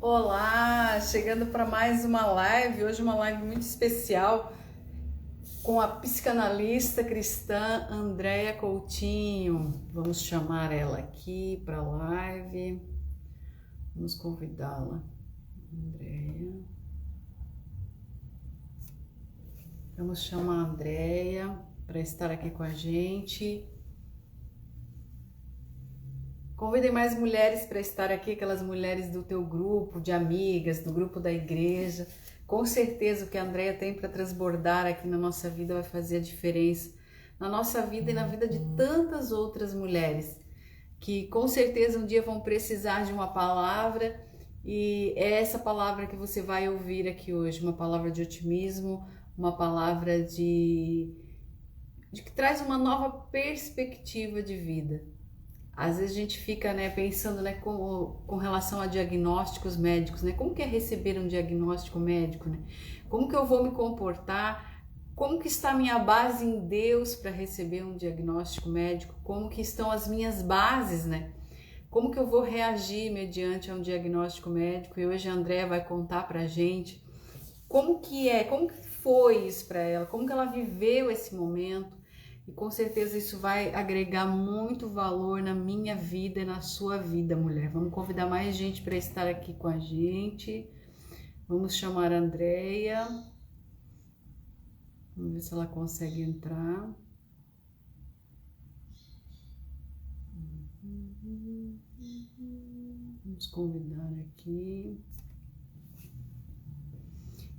Olá, chegando para mais uma live, hoje uma live muito especial com a psicanalista cristã Andréia Coutinho. Vamos chamar ela aqui para a live, vamos convidá-la. Andréia. Vamos chamar a Andréia para estar aqui com a gente. Convidem mais mulheres para estar aqui, aquelas mulheres do teu grupo de amigas, do grupo da igreja. Com certeza o que a Andréia tem para transbordar aqui na nossa vida vai fazer a diferença na nossa vida e na vida de tantas outras mulheres que com certeza um dia vão precisar de uma palavra, e é essa palavra que você vai ouvir aqui hoje, uma palavra de otimismo, uma palavra de que traz uma nova perspectiva de vida. Às vezes a gente fica pensando com relação a diagnósticos médicos, como que é receber um diagnóstico médico, como que eu vou me comportar, como que está a minha base em Deus para receber um diagnóstico médico, como que estão as minhas bases, como que eu vou reagir mediante a um diagnóstico médico. E hoje a Andréia vai contar pra gente como que foi isso para ela, como que ela viveu esse momento. E com certeza isso vai agregar muito valor na minha vida e na sua vida, mulher. Vamos convidar mais gente para estar aqui com a gente. Vamos chamar a Andréia. Vamos ver se ela consegue entrar. Vamos convidar aqui.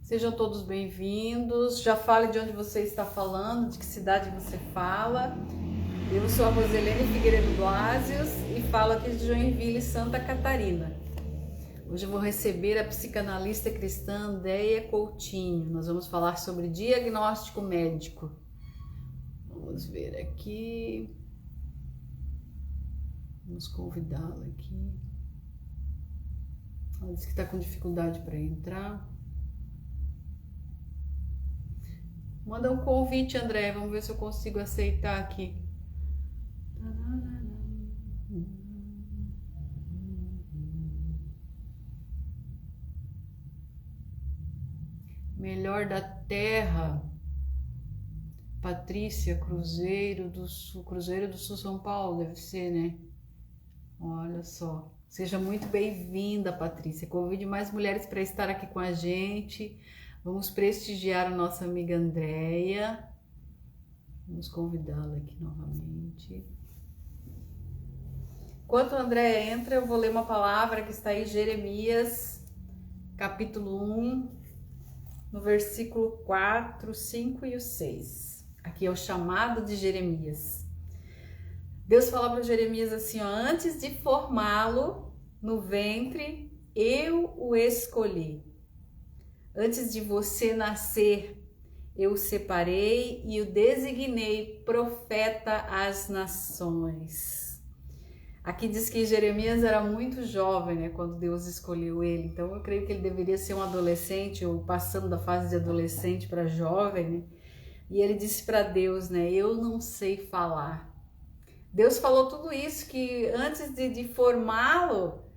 Sejam todos bem-vindos. Já fale de onde você está falando, de que cidade você fala. Eu sou a Roselene Figueiredo Blasius e falo aqui de Joinville, Santa Catarina. Hoje eu vou receber a psicanalista cristã Andréia Coutinho. Nós vamos falar sobre diagnóstico médico. Vamos ver aqui. Vamos convidá-la aqui. Ela disse que está com dificuldade para entrar. Manda um convite, André. Vamos ver se eu consigo aceitar aqui. Melhor da Terra. Patrícia, Cruzeiro do Sul, São Paulo, deve ser, Olha só. Seja muito bem-vinda, Patrícia. Convide mais mulheres para estar aqui com a gente. Vamos prestigiar a nossa amiga Andréia. Vamos convidá-la aqui novamente. Enquanto a Andréia entra, eu vou ler uma palavra que está aí, Jeremias, capítulo 1, no versículo 4, 5 e o 6. Aqui é o chamado de Jeremias. Deus fala para Jeremias assim, antes de formá-lo no ventre, eu o escolhi. Antes de você nascer, eu o separei e o designei profeta às nações. Aqui diz que Jeremias era muito jovem, quando Deus escolheu ele. Então eu creio que ele deveria ser um adolescente, ou passando da fase de adolescente para jovem, E ele disse para Deus, eu não sei falar. Deus falou tudo isso, que antes de formá-lo,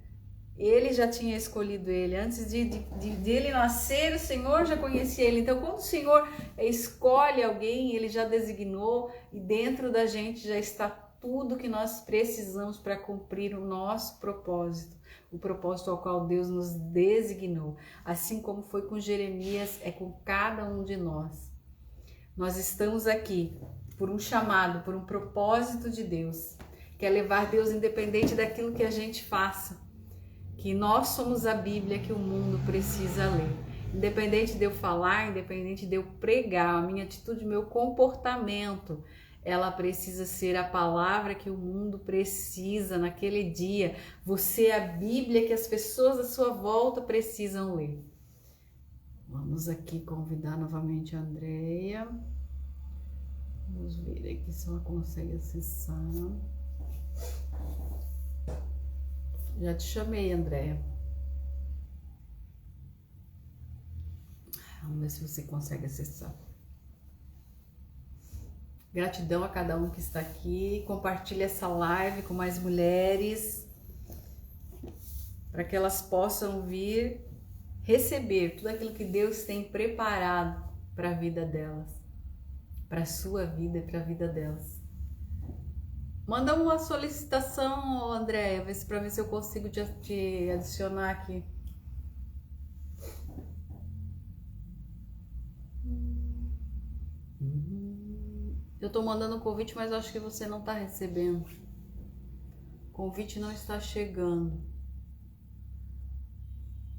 ele já tinha escolhido ele. Antes de ele nascer, o Senhor já conhecia ele. Então, quando o Senhor escolhe alguém, ele já designou, e dentro da gente já está tudo que nós precisamos para cumprir o nosso propósito, o propósito ao qual Deus nos designou. Assim como foi com Jeremias, é com cada um de nós. Nós estamos aqui por um chamado, por um propósito de Deus, que é levar Deus independente daquilo que a gente faça. Que nós somos a Bíblia que o mundo precisa ler. Independente de eu falar, independente de eu pregar, a minha atitude, meu comportamento, ela precisa ser a palavra que o mundo precisa naquele dia. Você é a Bíblia que as pessoas à sua volta precisam ler. Vamos aqui convidar novamente a Andréia. Vamos ver aqui se ela consegue acessar. Já te chamei, Andréia. Vamos ver se você consegue acessar. Gratidão a cada um que está aqui. Compartilhe essa live com mais mulheres, para que elas possam vir receber tudo aquilo que Deus tem preparado para a vida delas, para a sua vida e para a vida delas. Manda uma solicitação, Andréia, para ver se eu consigo te adicionar aqui. Eu tô mandando um convite, mas eu acho que você não tá recebendo. O convite não está chegando.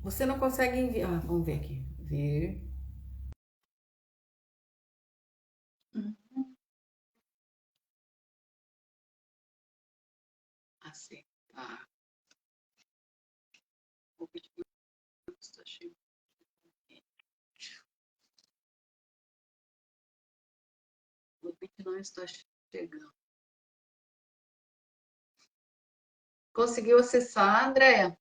Você não consegue enviar. Ah, vamos ver aqui. Ver. Aceitar. O convite não está chegando. O convite não está chegando. Conseguiu acessar, Andréia?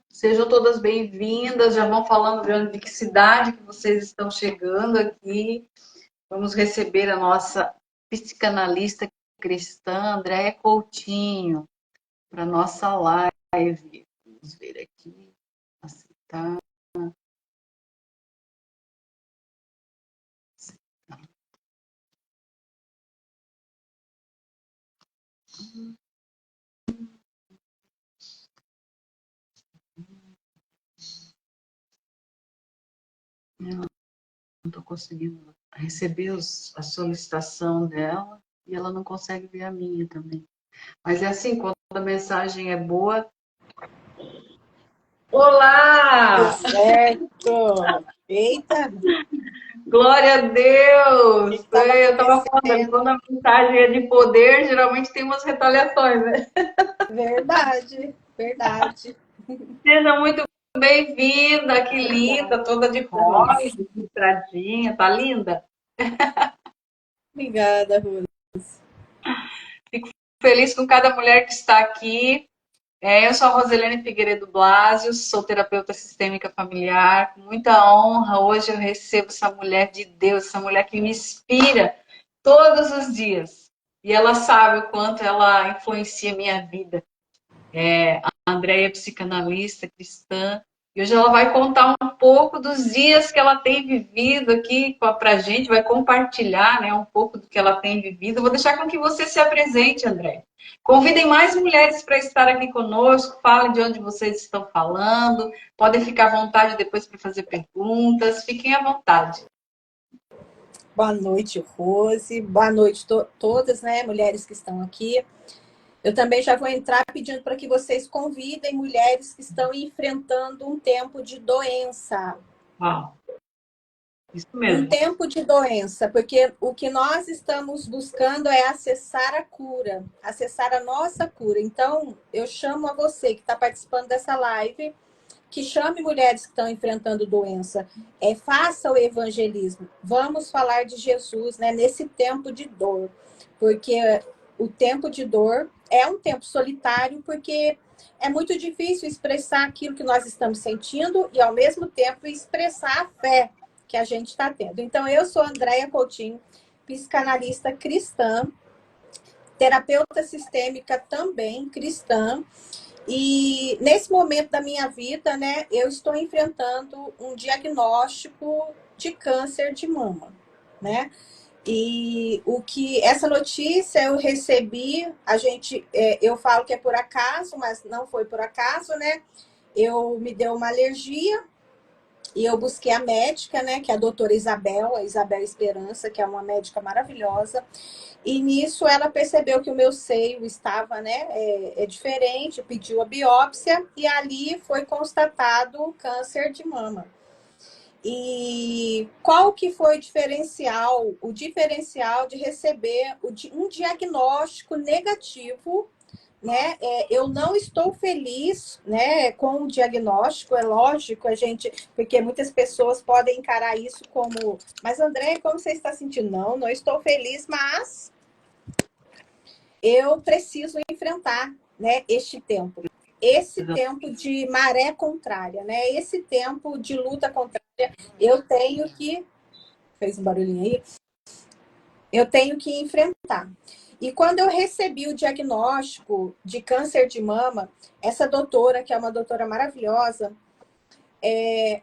Sejam todas bem-vindas, já vão falando de que cidade que vocês estão chegando aqui. Vamos receber a nossa psicanalista cristã, Andréia Coutinho, para nossa live. Vamos ver aqui, aceitar. Não estou conseguindo receber a solicitação dela e ela não consegue ver a minha também. Mas é assim, quando a mensagem é boa. Olá! Certo! Eita! Glória a Deus! Eu estava falando, acontecendo? quando a mensagem é de poder, geralmente tem umas retaliações, né? Verdade, verdade. Seja muito bem-vinda, que linda, Obrigada, toda de rosa, Rose. listradinha, tá linda? Obrigada, Rose. Fico feliz com cada mulher que está aqui. Eu sou a Roselene Figueiredo Blasio, sou terapeuta sistêmica familiar. Com muita honra, hoje eu recebo essa mulher de Deus, essa mulher que me inspira todos os dias. E ela sabe o quanto ela influencia a minha vida. A Andréia é psicanalista cristã. E hoje ela vai contar um pouco dos dias que ela tem vivido aqui para a gente, vai compartilhar, né, um pouco do que ela tem vivido. Eu vou deixar com que você se apresente, André. Convidem mais mulheres para estar aqui conosco, falem de onde vocês estão falando, podem ficar à vontade depois para fazer perguntas, fiquem à vontade. Boa noite, Rose. Boa noite a todas, né, mulheres que estão aqui. Eu também já vou entrar pedindo para que vocês convidem mulheres que estão enfrentando um tempo de doença. Uau. Isso Um mesmo. tempo de doença, porque o que nós estamos buscando é acessar a cura, acessar a nossa cura. Então, eu chamo a você que está participando dessa live, que chame mulheres que estão enfrentando doença, faça o evangelismo. Vamos falar de Jesus, né, nesse tempo de dor, porque o tempo de dor é um tempo solitário, porque é muito difícil expressar aquilo que nós estamos sentindo e, ao mesmo tempo, expressar a fé que a gente está tendo. Então, eu sou Andréia Coutinho, psicanalista cristã, terapeuta sistêmica também cristã, e nesse momento da minha vida, né, eu estou enfrentando um diagnóstico de câncer de mama, né? E essa notícia eu recebi, eu falo que é por acaso, mas não foi por acaso, né? Eu me deu uma alergia e eu busquei a médica, né, que é a doutora Isabel, a Isabel Esperança, que é uma médica maravilhosa. E nisso ela percebeu que o meu seio estava, né, diferente, pediu a biópsia e ali foi constatado câncer de mama. E qual que foi o diferencial? O diferencial de receber um diagnóstico negativo, né? Eu não estou feliz, né, com o diagnóstico, é lógico, porque muitas pessoas podem encarar isso como, mas André, como você está sentindo? Não, não estou feliz, mas eu preciso enfrentar, né, este tempo. Esse tempo de maré contrária, né? Esse tempo de luta contrária, eu tenho que... Fez um barulhinho aí? Eu tenho que enfrentar. E quando eu recebi o diagnóstico de câncer de mama, essa doutora, que é uma doutora maravilhosa,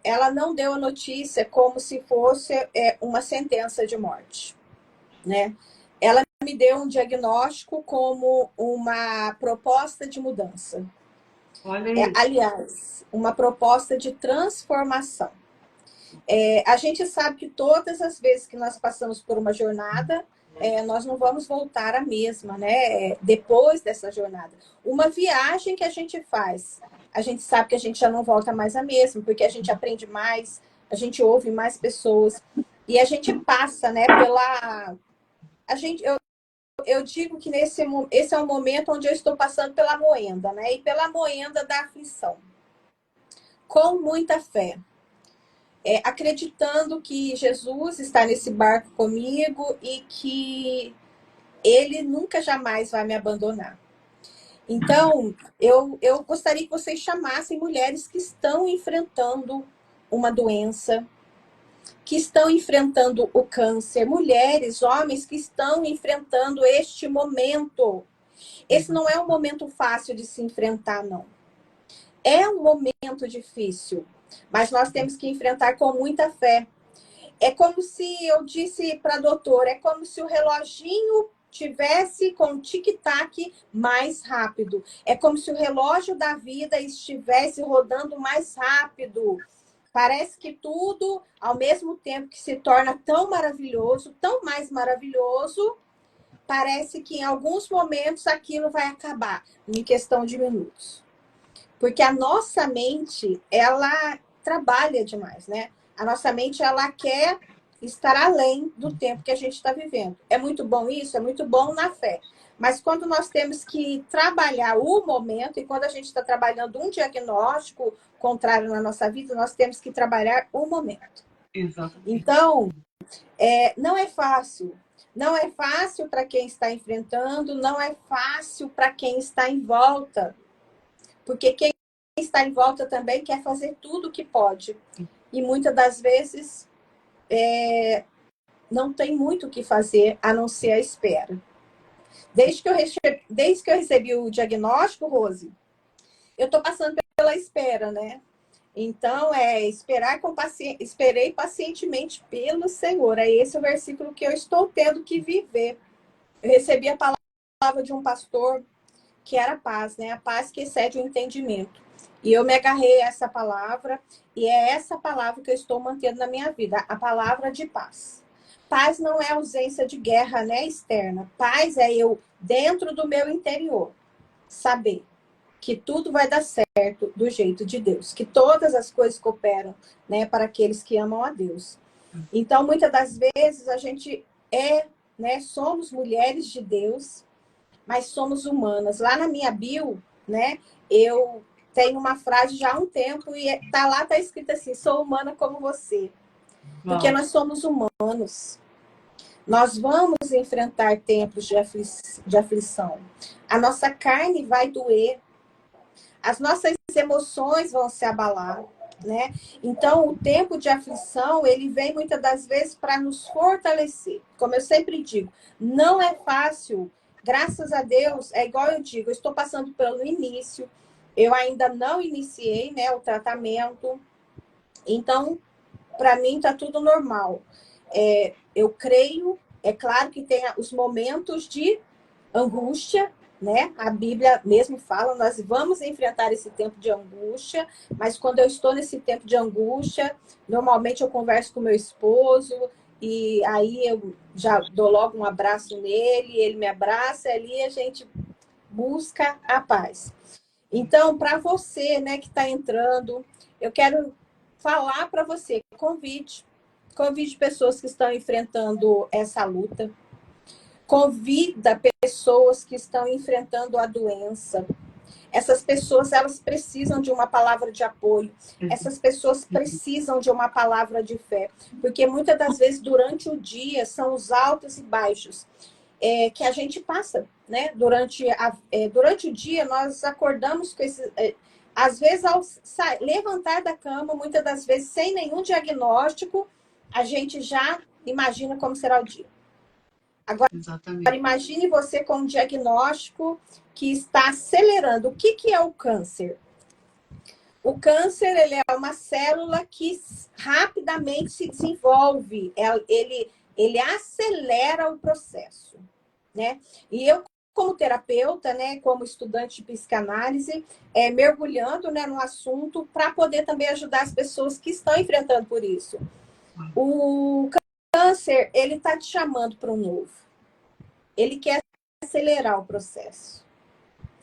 ela não deu a notícia como se fosse uma sentença de morte, né? Ela me deu um diagnóstico como uma proposta de mudança. Olha isso. Aliás, uma proposta de transformação. A gente sabe que todas as vezes que nós passamos por uma jornada, nós não vamos voltar à mesma, né? Depois dessa jornada. Uma viagem que a gente faz, a gente sabe que a gente já não volta mais à mesma, porque a gente aprende mais, a gente ouve mais pessoas, e a gente passa, né, pela... Eu digo que esse é um momento onde eu estou passando pela moenda, né? E pela moenda da aflição. Com muita fé. Acreditando que Jesus está nesse barco comigo e que ele nunca jamais vai me abandonar. Então, eu gostaria que vocês chamassem mulheres que estão enfrentando uma doença, que estão enfrentando o câncer, mulheres, homens que estão enfrentando este momento. Esse não é um momento fácil de se enfrentar, não. É um momento difícil, mas nós temos que enfrentar com muita fé. É como se eu disse para a doutora, é como se o reloginho tivesse com um tic-tac mais rápido. É como se o relógio da vida estivesse rodando mais rápido. Parece que tudo, ao mesmo tempo que se torna tão maravilhoso, tão mais maravilhoso, parece que em alguns momentos aquilo vai acabar, em questão de minutos. Porque a nossa mente, ela trabalha demais, né? A nossa mente, ela quer estar além do tempo que a gente está vivendo. É muito bom isso? É muito bom na fé. Mas quando nós temos que trabalhar o momento, e quando a gente está trabalhando um diagnóstico contrário na nossa vida, nós temos que trabalhar o momento. Exatamente. Então, não é fácil. Não é fácil para quem está enfrentando, não é fácil para quem está em volta. Porque quem está em volta também quer fazer tudo o que pode. E muitas das vezes não tem muito o que fazer a não ser a espera. Desde que eu recebi o diagnóstico, Rose, eu estou passando pela espera, né? Então, esperei pacientemente pelo Senhor. É esse o versículo que eu estou tendo que viver. Eu recebi a palavra de um pastor que era paz, né? A paz que excede o entendimento. E eu me agarrei a essa palavra, e é essa palavra que eu estou mantendo na minha vida, a palavra de paz. Paz não é ausência de guerra, né, externa. Paz é eu, dentro do meu interior, saber que tudo vai dar certo do jeito de Deus, que todas as coisas cooperam, né, para aqueles que amam a Deus. Então, muitas das vezes, a gente somos mulheres de Deus, mas somos humanas. Lá na minha bio, né, eu tenho uma frase já há um tempo e tá escrito assim: sou humana como você. Porque nós somos humanos. Nós vamos enfrentar tempos de aflição. A nossa carne vai doer. As nossas emoções vão se abalar, né? Então, o tempo de aflição, ele vem muitas das vezes para nos fortalecer. Como eu sempre digo, não é fácil. Graças a Deus, é igual eu digo, eu estou passando pelo início, eu ainda não iniciei, né, o tratamento. Então, para mim, está tudo normal. Eu creio, é claro que tem os momentos de angústia, né? A Bíblia mesmo fala, nós vamos enfrentar esse tempo de angústia, mas quando eu estou nesse tempo de angústia, normalmente eu converso com meu esposo, e aí eu já dou logo um abraço nele, ele me abraça, e ali a gente busca a paz. Então, para você, né, que está entrando, eu quero falar para você, convide pessoas que estão enfrentando essa luta, convida pessoas que estão enfrentando a doença. Essas pessoas, elas precisam de uma palavra de apoio. Essas pessoas precisam de uma palavra de fé. Porque muitas das vezes, durante o dia, são os altos e baixos que a gente passa, né? Durante o dia, nós acordamos com esses... às vezes, ao levantar da cama, muitas das vezes, sem nenhum diagnóstico, a gente já imagina como será o dia. Exatamente. Imagine você com um diagnóstico que está acelerando. O que é o câncer? O câncer, ele é uma célula que rapidamente se desenvolve. Ele acelera o processo, né? E eu, como terapeuta, né, como estudante de psicanálise, mergulhando, né, no assunto para poder também ajudar as pessoas que estão enfrentando por isso. O câncer, ele está te chamando para um novo. Ele quer acelerar o processo.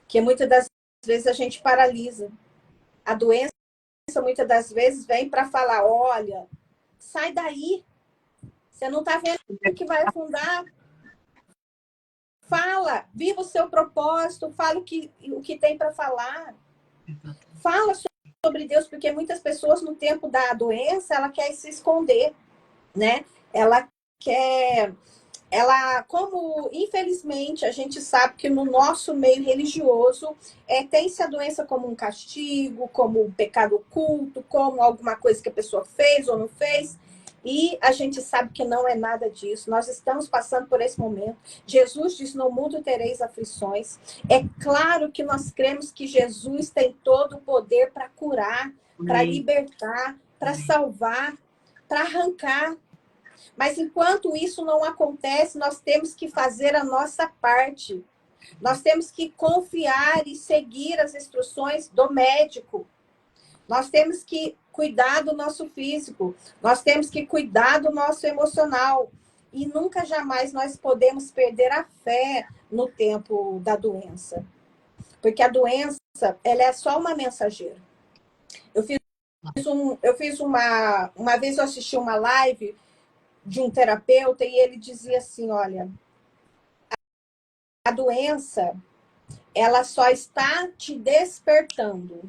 Que muitas das vezes a gente paralisa. A doença, muitas das vezes, vem para falar, olha, sai daí. Você não está vendo que vai afundar? Fala, viva o seu propósito, fala o que tem para falar. Fala sobre Deus, porque muitas pessoas, no tempo da doença, ela quer se esconder, né? Como infelizmente a gente sabe que no nosso meio religioso tem-se a doença como um castigo, como um pecado oculto, como alguma coisa que a pessoa fez ou não fez, e a gente sabe que não é nada disso. Nós estamos passando por esse momento. Jesus disse: no mundo tereis aflições. É claro que nós cremos que Jesus tem todo o poder para curar, para libertar, para salvar, para arrancar. Mas enquanto isso não acontece, nós temos que fazer a nossa parte. Nós temos que confiar e seguir as instruções do médico. Nós temos que cuidar do nosso físico. Nós temos que cuidar do nosso emocional. E nunca jamais nós podemos perder a fé no tempo da doença. Porque a doença, ela é só uma mensageira. Uma vez eu assisti uma live de um terapeuta e ele dizia assim, olha, a doença, ela só está te despertando.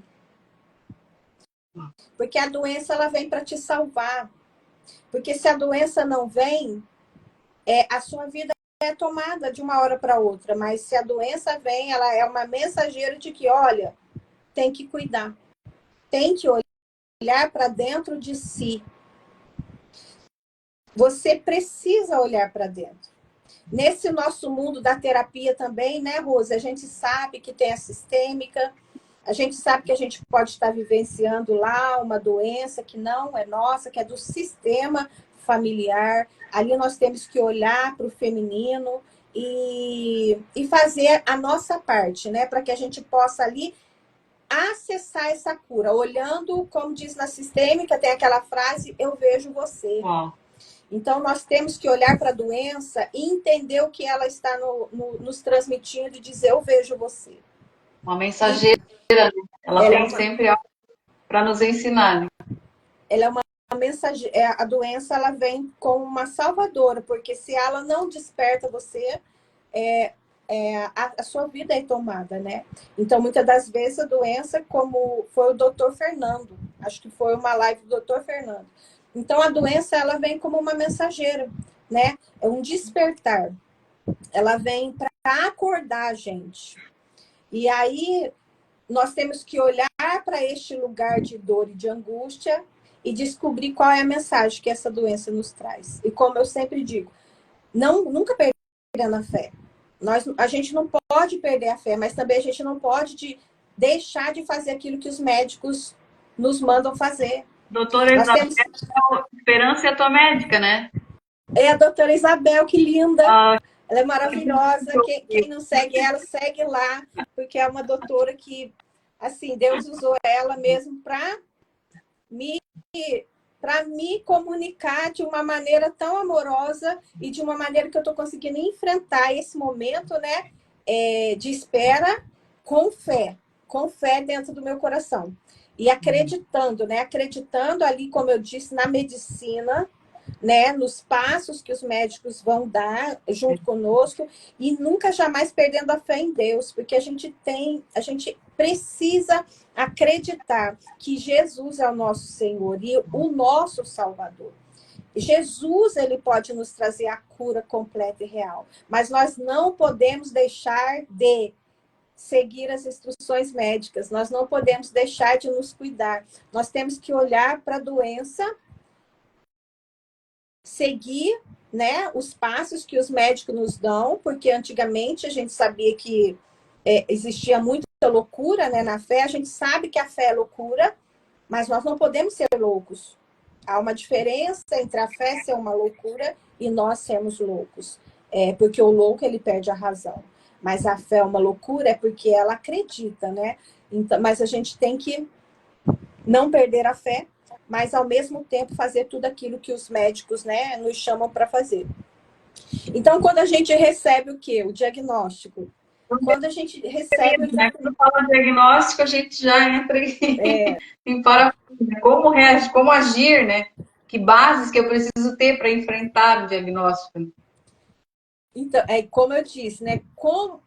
Porque a doença, ela vem para te salvar. Porque se a doença não vem, a sua vida é tomada de uma hora para outra. Mas se a doença vem, ela é uma mensageira de que, olha, tem que cuidar. Tem que olhar para dentro de si. Você precisa olhar para dentro. Nesse nosso mundo da terapia também, né, Rose? A gente sabe que tem a sistêmica, a gente sabe que a gente pode estar vivenciando lá uma doença que não é nossa, que é do sistema familiar. Ali nós temos que olhar para o feminino e fazer a nossa parte, né? Para que a gente possa ali acessar essa cura. Olhando, como diz na sistêmica, tem aquela frase, eu vejo você. Uau. Então, nós temos que olhar para a doença e entender o que ela está nos transmitindo e dizer, eu vejo você. Uma mensageira, né? Ela tem sempre algo para nos ensinar. Né? Ela é uma mensageira. A doença, ela vem como uma salvadora, porque se ela não desperta você, a sua vida é tomada, né? Então, muitas das vezes, a doença, como foi o doutor Fernando, acho que foi uma live do doutor Fernando. Então, a doença, ela vem como uma mensageira, né? É um despertar. Ela vem para acordar a gente. E aí, nós temos que olhar para este lugar de dor e de angústia e descobrir qual é a mensagem que essa doença nos traz. E como eu sempre digo, nunca perdendo a fé. A gente não pode perder a fé, mas também a gente não pode deixar de fazer aquilo que os médicos nos mandam fazer. Doutora Isabel, Esperança é a tua médica, né? É a doutora Isabel, que linda. Ela é maravilhosa. Quem não segue ela, segue lá, porque é uma doutora que, assim, Deus usou ela mesmo para me comunicar de uma maneira tão amorosa e de uma maneira que eu estou conseguindo enfrentar esse momento, né, de espera com fé dentro do meu coração. E acreditando, né, acreditando ali, como eu disse, na medicina, né, nos passos que os médicos vão dar junto conosco e nunca jamais perdendo a fé em Deus, porque a gente precisa acreditar que Jesus é o nosso Senhor e o nosso Salvador. Jesus, ele pode nos trazer a cura completa e real, mas nós não podemos deixar de seguir as instruções médicas, nós não podemos deixar de nos cuidar, nós temos que olhar para a doença seguir, né, os passos que os médicos nos dão, porque antigamente a gente sabia que existia muita loucura, né, na fé. A gente sabe que a fé é loucura, mas nós não podemos ser loucos. Há uma diferença entre a fé ser uma loucura e nós sermos loucos. Porque o louco, ele perde a razão. Mas a fé é uma loucura porque ela acredita, né? Então, mas a gente tem que não perder a fé, mas ao mesmo tempo fazer tudo aquilo que os médicos, né, nos chamam para fazer. Então, quando a gente recebe o quê? O diagnóstico. Quando a gente recebe o diagnóstico. Quando fala diagnóstico, a gente já entra em parafuso. Como reagir, como agir, né? Que bases que eu preciso ter para enfrentar o diagnóstico? Então, como eu disse, né?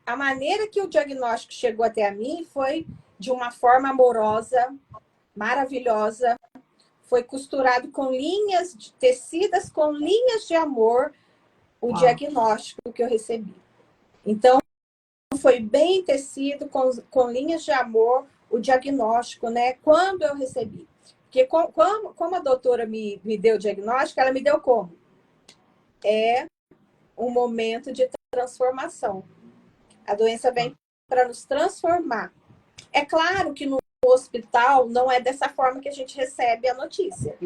A maneira que o diagnóstico chegou até a mim foi de uma forma amorosa, maravilhosa. Foi costurado com linhas, tecidas com linhas de amor, o diagnóstico que eu recebi. Então, foi bem tecido, com linhas de amor, o diagnóstico, né? Quando eu recebi. Porque como a doutora me deu o diagnóstico, ela me deu como? Um momento de transformação. A doença vem para nos transformar. É claro que no hospital não é dessa forma que a gente recebe a notícia.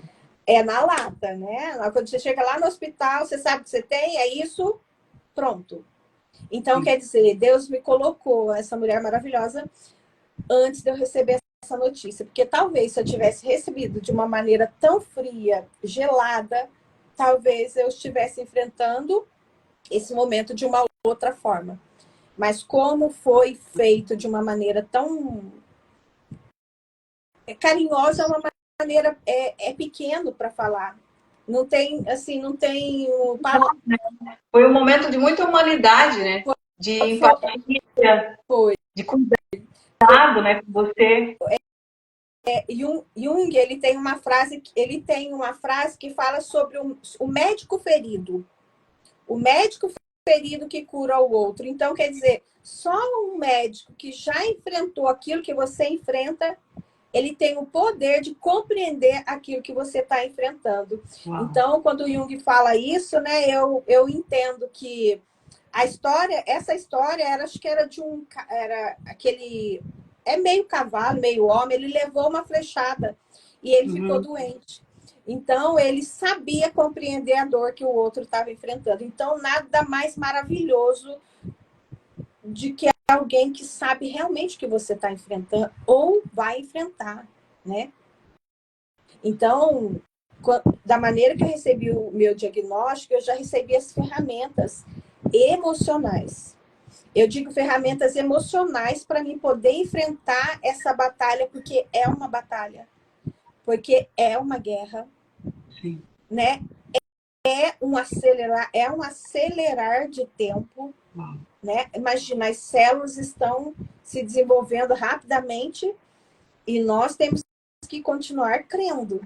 É na lata, né? Quando você chega lá no hospital, você sabe o que você tem, é isso, pronto. Então, quer dizer, Deus me colocou, essa mulher maravilhosa, antes de eu receber essa notícia. Porque talvez se eu tivesse recebido de uma maneira tão fria, gelada, talvez eu estivesse enfrentando esse momento de uma outra forma. Mas como foi feito de uma maneira tão carinhosa, é uma maneira pequeno para falar. Não tem, assim, não tem palavra. Foi um momento de muita humanidade, né? De empatia, de cuidado, né, com você. Jung, ele tem uma frase que fala sobre o médico ferido. O médico ferido que cura o outro. Então, quer dizer, só um médico que já enfrentou aquilo que você enfrenta, ele tem o poder de compreender aquilo que você está enfrentando. Uau. Então, quando o Jung fala isso, né, eu entendo que essa história, acho que era era aquele, meio cavalo, meio homem, ele levou uma flechada e ele ficou doente. Então, ele sabia compreender a dor que o outro estava enfrentando. Então, nada mais maravilhoso de que alguém que sabe realmente o que você está enfrentando ou vai enfrentar, né? Então, da maneira que eu recebi o meu diagnóstico, eu já recebi as ferramentas emocionais. Eu digo ferramentas emocionais para mim poder enfrentar essa batalha, porque é uma batalha, porque é uma guerra, sim, né? É um acelerar de tempo, né? Imagina, as células estão se desenvolvendo rapidamente e nós temos que continuar crendo.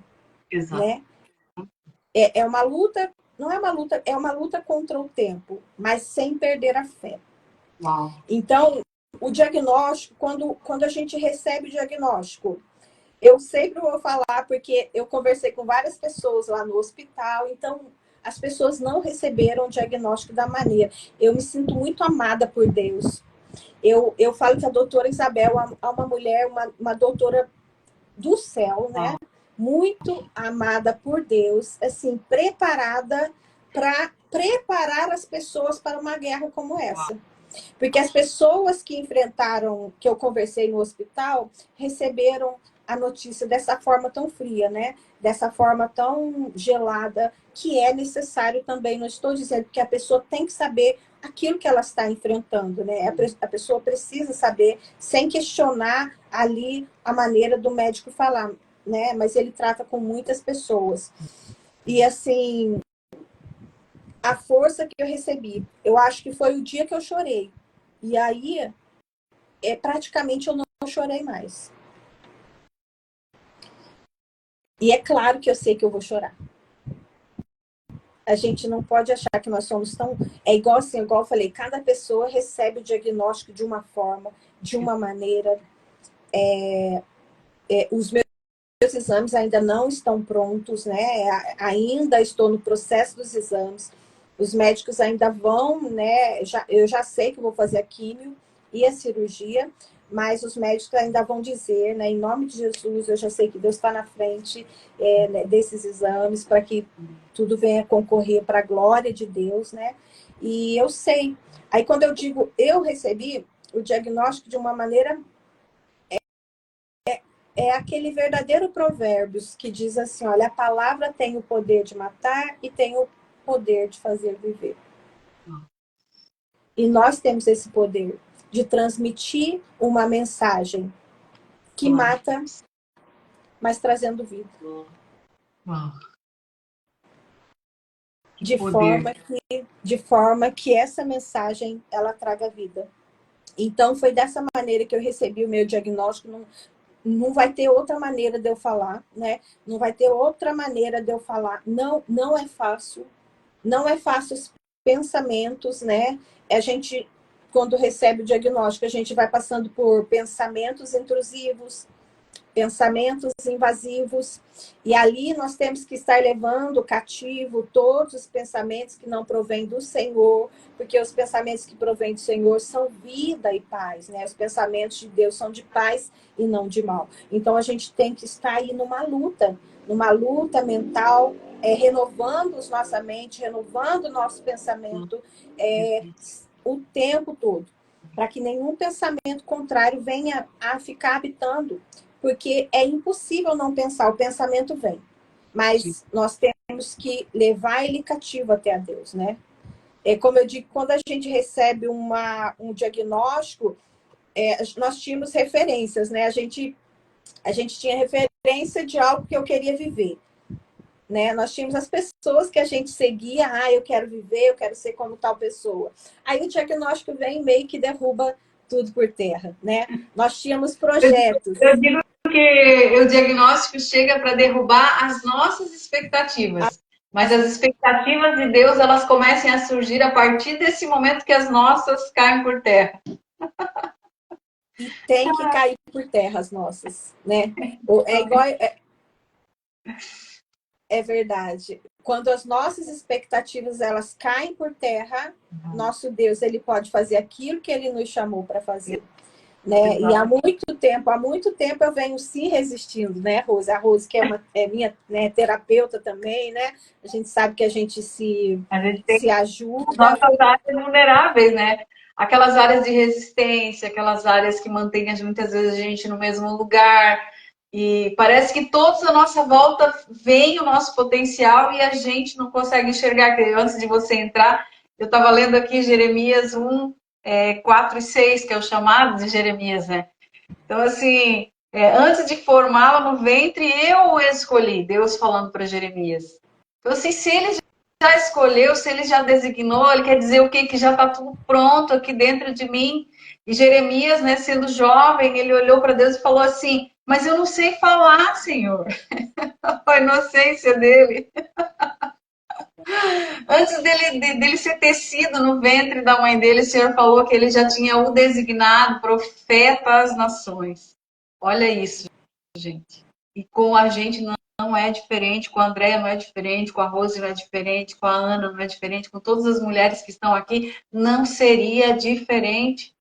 Exato. Né? É uma luta, não é uma luta, é uma luta contra o tempo, mas sem perder a fé. Uau. Então, o diagnóstico, quando a gente recebe o diagnóstico, eu sempre vou falar, porque eu conversei com várias pessoas lá no hospital, então as pessoas não receberam o diagnóstico da maneira. Eu me sinto muito amada por Deus. Eu falo que a doutora Isabel é uma mulher, uma doutora do céu, né? Muito amada por Deus, assim, preparada para preparar as pessoas para uma guerra como essa. Porque as pessoas que enfrentaram, que eu conversei no hospital, receberam a notícia dessa forma tão fria, né? Dessa forma tão gelada, que é necessário também. Não estou dizendo que a pessoa tem que saber aquilo que ela está enfrentando, né? A pessoa precisa saber, sem questionar ali a maneira do médico falar, né? Mas ele trata com muitas pessoas. E assim, a força que eu recebi, eu acho que foi o dia que eu chorei. E aí, praticamente eu não chorei mais. E é claro que eu sei que eu vou chorar. A gente não pode achar que nós somos tão... É igual assim, igual eu falei, cada pessoa recebe o diagnóstico de uma forma, de uma maneira. Os meus exames ainda não estão prontos, né? Ainda estou no processo dos exames. Os médicos ainda vão, né? Eu já sei que vou fazer a químio e a cirurgia, mas os médicos ainda vão dizer, né? Em nome de Jesus, eu já sei que Deus está na frente né, desses exames para que tudo venha concorrer para a glória de Deus, né? E eu sei. Aí quando eu digo eu recebi o diagnóstico de uma maneira é aquele verdadeiro provérbios que diz assim, olha, a palavra tem o poder de matar e tem o poder de fazer viver. E nós temos esse poder de transmitir uma mensagem que mata, mas trazendo vida. Uau. De forma que essa mensagem ela traga vida. Então foi dessa maneira que eu recebi o meu diagnóstico. Não vai ter outra maneira de eu falar, né? Não vai ter outra maneira de eu falar. Não, não é fácil. Não é fácil os pensamentos, né? A gente, quando recebe o diagnóstico, a gente vai passando por pensamentos intrusivos, pensamentos invasivos, e ali nós temos que estar levando cativo todos os pensamentos que não provêm do Senhor, porque os pensamentos que provêm do Senhor são vida e paz, né? Os pensamentos de Deus são de paz e não de mal. Então a gente tem que estar aí numa luta mental, renovando nossa mente, renovando o nosso pensamento o tempo todo, para que nenhum pensamento contrário venha a ficar habitando, porque é impossível não pensar, o pensamento vem. Mas nós temos que levar ele cativo até a Deus, né? Como eu digo, quando a gente recebe um diagnóstico, nós tínhamos referências, né? A gente tinha referência de algo que eu queria viver, né? Nós tínhamos as pessoas que a gente seguia, eu quero viver, eu quero ser como tal pessoa. Aí o diagnóstico vem meio que derruba tudo por terra, né? Nós tínhamos projetos. Eu digo que o diagnóstico chega para derrubar as nossas expectativas. Mas as expectativas de Deus, elas começam a surgir a partir desse momento que as nossas caem por terra. E tem que cair por terra as nossas, né? É igual... É verdade. Quando as nossas expectativas elas caem por terra, nosso Deus ele pode fazer aquilo que ele nos chamou para fazer, né? E há muito tempo eu venho se resistindo, né, Rose? A Rose que é minha, né, terapeuta também, né? A gente sabe que a gente se ajuda. Nossas áreas vulneráveis, né? Aquelas áreas de resistência, aquelas áreas que mantêm muitas vezes a gente no mesmo lugar. E parece que todos à nossa volta veem o nosso potencial e a gente não consegue enxergar. Antes de você entrar, eu estava lendo aqui Jeremias 1, 4 e 6, que é o chamado de Jeremias, né? Então, assim, antes de formá-la no ventre, eu o escolhi, Deus falando para Jeremias. Então, assim, se ele já escolheu, se ele já designou, ele quer dizer o quê? Que já está tudo pronto aqui dentro de mim. E Jeremias, né, sendo jovem, ele olhou para Deus e falou assim, mas eu não sei falar, Senhor. A inocência dele. Antes dele ser tecido no ventre da mãe dele, o Senhor falou que ele já tinha o designado profeta às nações. Olha isso, gente. E com a gente não é diferente, com a Andréia não é diferente, com a Rose não é diferente, com a Ana não é diferente, com todas as mulheres que estão aqui, não seria diferente.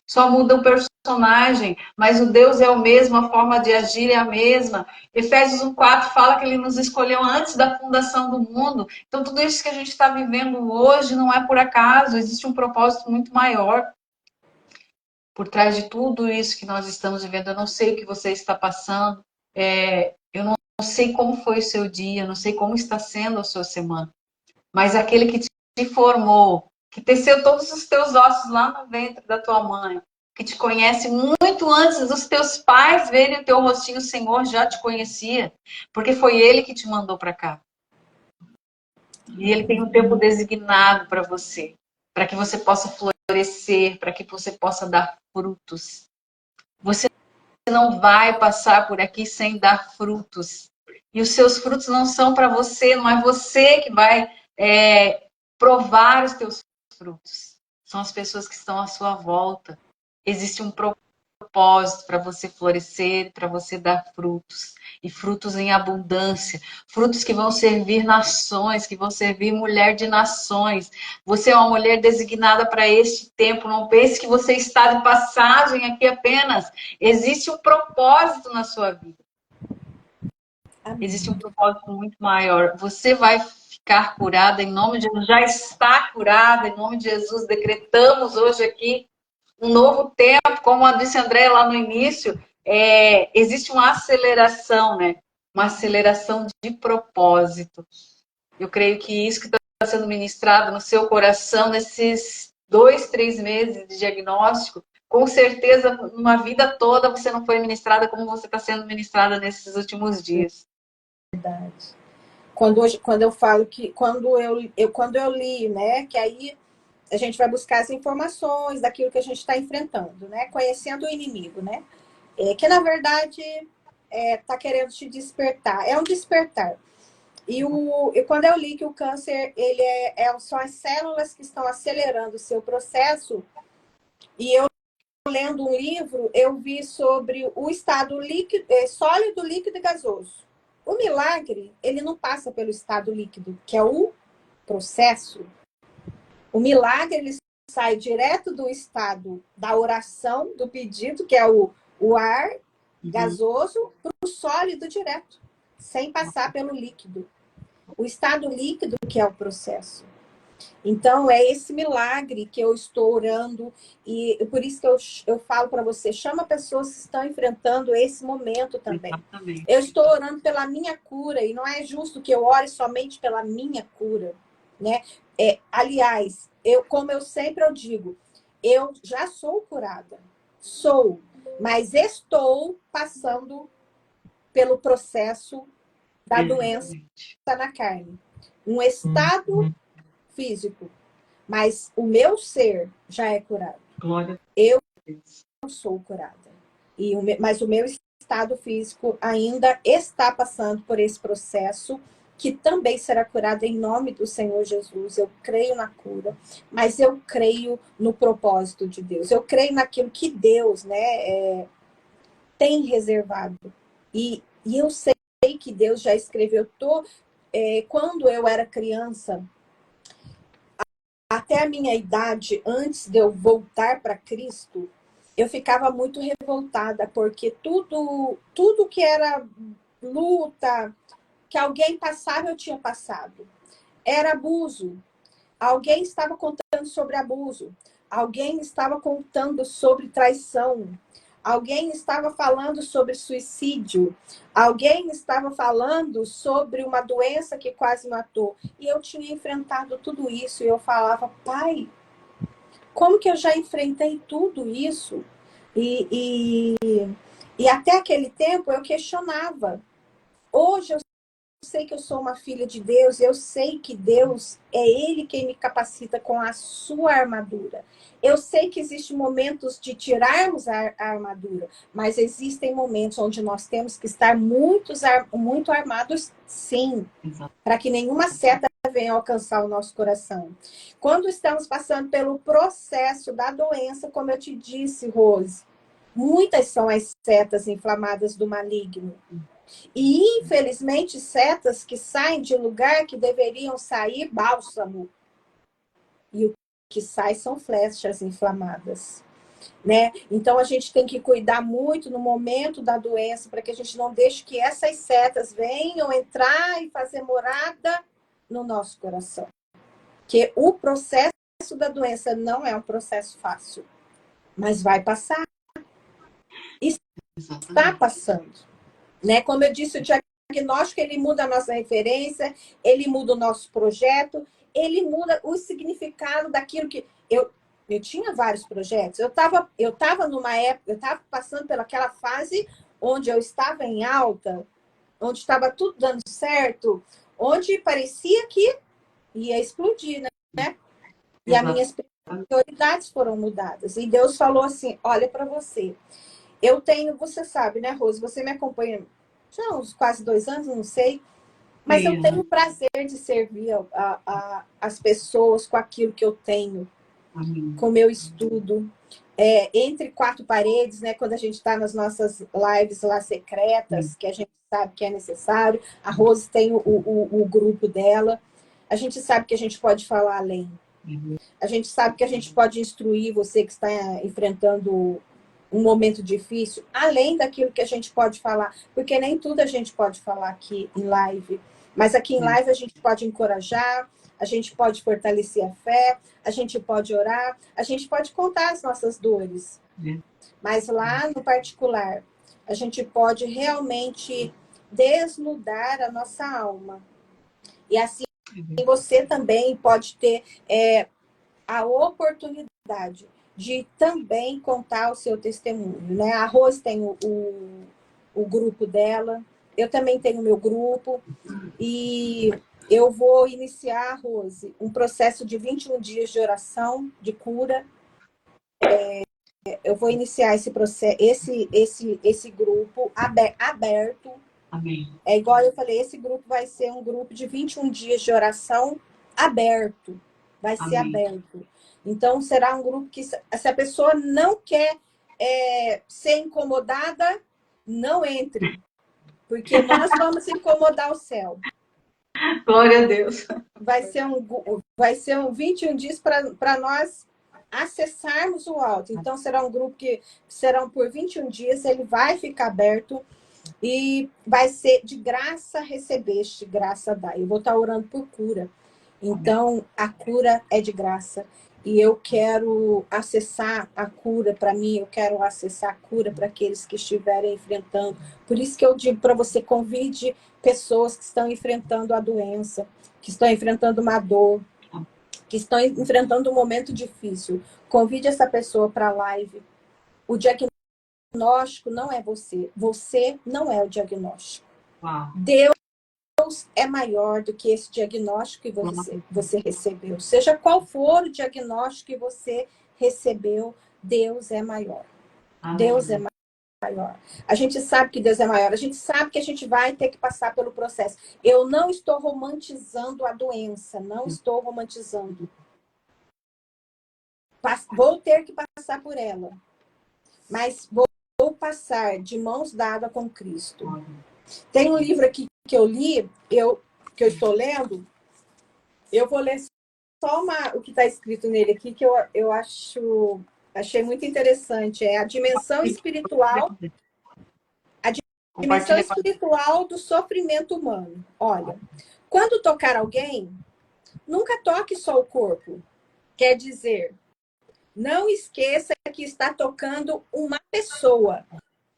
Só muda o personagem, mas o Deus é o mesmo, a forma de agir é a mesma. Efésios 1,4 fala que ele nos escolheu antes da fundação do mundo. Então, tudo isso que a gente está vivendo hoje não é por acaso, existe um propósito muito maior por trás de tudo isso que nós estamos vivendo. Eu não sei o que você está passando, eu não sei como foi o seu dia, eu não sei como está sendo a sua semana, mas aquele que te formou, que teceu todos os teus ossos lá no ventre da tua mãe, que te conhece muito antes dos teus pais verem o teu rostinho, o Senhor já te conhecia, porque foi Ele que te mandou para cá. E Ele tem um tempo designado para você, para que você possa florescer, para que você possa dar frutos. Você não vai passar por aqui sem dar frutos. E os seus frutos não são para você, não é você que vai provar os teus frutos. São as pessoas que estão à sua volta. Existe um propósito propósito para você florescer, para você dar frutos. E frutos em abundância. Frutos que vão servir nações, que vão servir mulher de nações. Você é uma mulher designada para este tempo. Não pense que você está de passagem aqui apenas. Existe um propósito na sua vida. Existe um propósito muito maior. Você vai ficar curada em nome de Jesus. Já está curada em nome de Jesus. Decretamos hoje aqui um novo tempo, como a disse André lá no início, existe uma aceleração, né? Uma aceleração de propósito. Eu creio que isso que está sendo ministrado no seu coração nesses 2, 3 meses de diagnóstico, com certeza, numa vida toda você não foi ministrada como você está sendo ministrada nesses últimos dias. Verdade. Quando eu falo que quando eu li, né, que aí a gente vai buscar as informações daquilo que a gente está enfrentando, né, conhecendo o inimigo, né, que na verdade está querendo te despertar, é um despertar. E quando eu li que o câncer ele são as células que estão acelerando o seu processo, e eu lendo um livro, eu vi sobre o estado líquido, sólido, líquido e gasoso. O milagre, ele não passa pelo estado líquido, que é o processo. O milagre, ele sai direto do estado da oração, do pedido, que é o ar gasoso, para o sólido direto, sem passar pelo líquido. O estado líquido que é o processo. Então, é esse milagre que eu estou orando, e por isso que eu falo para você, chama pessoas que estão enfrentando esse momento também. Exatamente. Eu estou orando pela minha cura, e não é justo que eu ore somente pela minha cura, né? Aliás, como eu sempre digo, eu já sou curada, mas estou passando pelo processo da doença na carne. Um estado físico, mas o meu ser já é curado. Glória. Eu não sou curada. Mas o meu estado físico ainda está passando por esse processo, que também será curado em nome do Senhor Jesus. Eu creio na cura, mas eu creio no propósito de Deus. Eu creio naquilo que Deus, né, tem reservado. E eu sei que Deus já escreveu. Quando eu era criança, até a minha idade, antes de eu voltar para Cristo, eu ficava muito revoltada, porque tudo que era luta, que alguém passava, eu tinha passado. Era abuso. Alguém estava contando sobre abuso. Alguém estava contando sobre traição. Alguém estava falando sobre suicídio. Alguém estava falando sobre uma doença que quase matou. E eu tinha enfrentado tudo isso. E eu falava, pai, como que eu já enfrentei tudo isso? E até aquele tempo eu questionava. Hoje eu sei que eu sou uma filha de Deus, eu sei que Deus é Ele quem me capacita com a sua armadura. Eu sei que existem momentos de tirarmos a armadura, mas existem momentos onde nós temos que estar muito armados, sim, para que nenhuma seta venha alcançar o nosso coração. Quando estamos passando pelo processo da doença, como eu te disse, Rose, muitas são as setas inflamadas do maligno. E, infelizmente, setas que saem de lugar que deveriam sair bálsamo. E o que sai são flechas inflamadas. Né? Então, a gente tem que cuidar muito no momento da doença, para que a gente não deixe que essas setas venham entrar e fazer morada no nosso coração. Porque o processo da doença não é um processo fácil, mas vai passar. Está passando. Né? Como eu disse, o diagnóstico, ele muda a nossa referência, ele muda o nosso projeto, ele muda o significado daquilo que... Eu tinha vários projetos, eu tava numa época, eu estava passando pelaquela fase onde eu estava em alta, onde estava tudo dando certo, onde parecia que ia explodir, né? E as minhas prioridades foram mudadas. E Deus falou assim, olha para você, eu tenho, você sabe, né, Rose, você me acompanha já uns quase 2 anos, não sei. Mas eu tenho o prazer de servir as pessoas com aquilo que eu tenho. com o meu estudo. Entre quatro paredes, né? Quando a gente está nas nossas lives lá secretas, que a gente sabe que é necessário. A Rose tem o grupo dela. A gente sabe que a gente pode falar além. A gente sabe que a gente pode instruir você que está enfrentando um momento difícil, além daquilo que a gente pode falar, porque nem tudo a gente pode falar aqui em live. Mas aqui em live a gente pode encorajar, a gente pode fortalecer a fé, a gente pode orar, a gente pode contar as nossas dores. Mas lá no particular, a gente pode realmente desnudar a nossa alma. E assim você também pode ter a oportunidade de também contar o seu testemunho, né? A Rose tem o grupo dela, eu também tenho o meu grupo, e eu vou iniciar, Rose, um processo de 21 dias de oração, de cura. Eu vou iniciar esse processo, esse grupo aberto. Amém. É igual eu falei, esse grupo vai ser um grupo de 21 dias de oração aberto. Vai ser aberto. Então, será um grupo que, se a pessoa não quer ser incomodada, não entre. Porque nós vamos incomodar o céu. Glória a Deus. Vai ser um 21 dias para nós acessarmos o alto. Então, será um grupo que serão por 21 dias, ele vai ficar aberto e vai ser de graça recebeste, graça dá. Eu vou estar orando por cura. Então, a cura é de graça. E eu quero acessar a cura para mim, eu quero acessar a cura para aqueles que estiverem enfrentando. Por isso que eu digo para você, convide pessoas que estão enfrentando a doença, que estão enfrentando uma dor, que estão enfrentando um momento difícil. Convide essa pessoa para a live. O diagnóstico não é você. Você não é o diagnóstico. Uau. Deus é maior do que esse diagnóstico que você recebeu. Seja qual for o diagnóstico que você recebeu, Deus é maior. Amém. Deus é maior. A gente sabe que Deus é maior. A gente sabe que a gente vai ter que passar pelo processo. Eu não estou romantizando a doença. Não estou romantizando. Vou ter que passar por ela. Mas vou passar de mãos dadas com Cristo. Tem um livro aqui que eu li, que eu estou lendo. Eu vou ler só o que está escrito nele aqui, que eu achei muito interessante. É a dimensão espiritual. A dimensão espiritual do sofrimento humano. Olha, quando tocar alguém, nunca toque só o corpo. Quer dizer, não esqueça que está tocando uma pessoa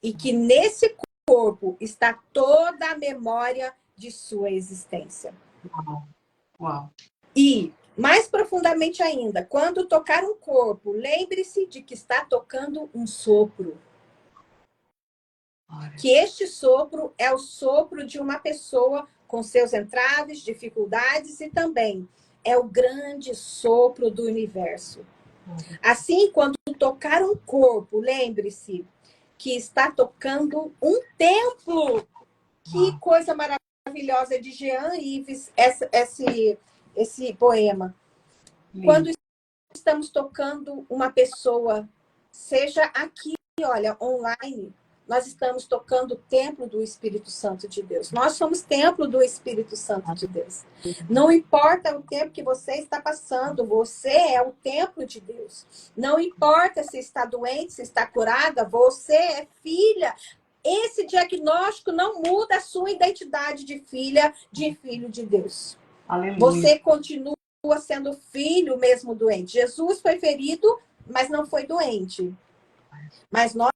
e que nesse corpo está toda a memória de sua existência. Uau. Uau. E, mais profundamente ainda, quando tocar um corpo, lembre-se de que está tocando um sopro. Que este sopro é o sopro de uma pessoa com seus entraves, dificuldades e também é o grande sopro do universo. Assim, quando tocar um corpo, lembre-se que está tocando um templo. Que coisa maravilhosa de Jean Yves, esse poema. Quando estamos tocando uma pessoa, seja aqui, olha, online, nós estamos tocando o templo do Espírito Santo de Deus. Nós somos templo do Espírito Santo de Deus. Não importa o tempo que você está passando, você é o templo de Deus. Não importa se está doente, se está curada, você é filha. Esse diagnóstico não muda a sua identidade de filha, de filho de Deus. Aleluia. Você continua sendo filho mesmo doente. Jesus foi ferido, mas não foi doente. Mas nós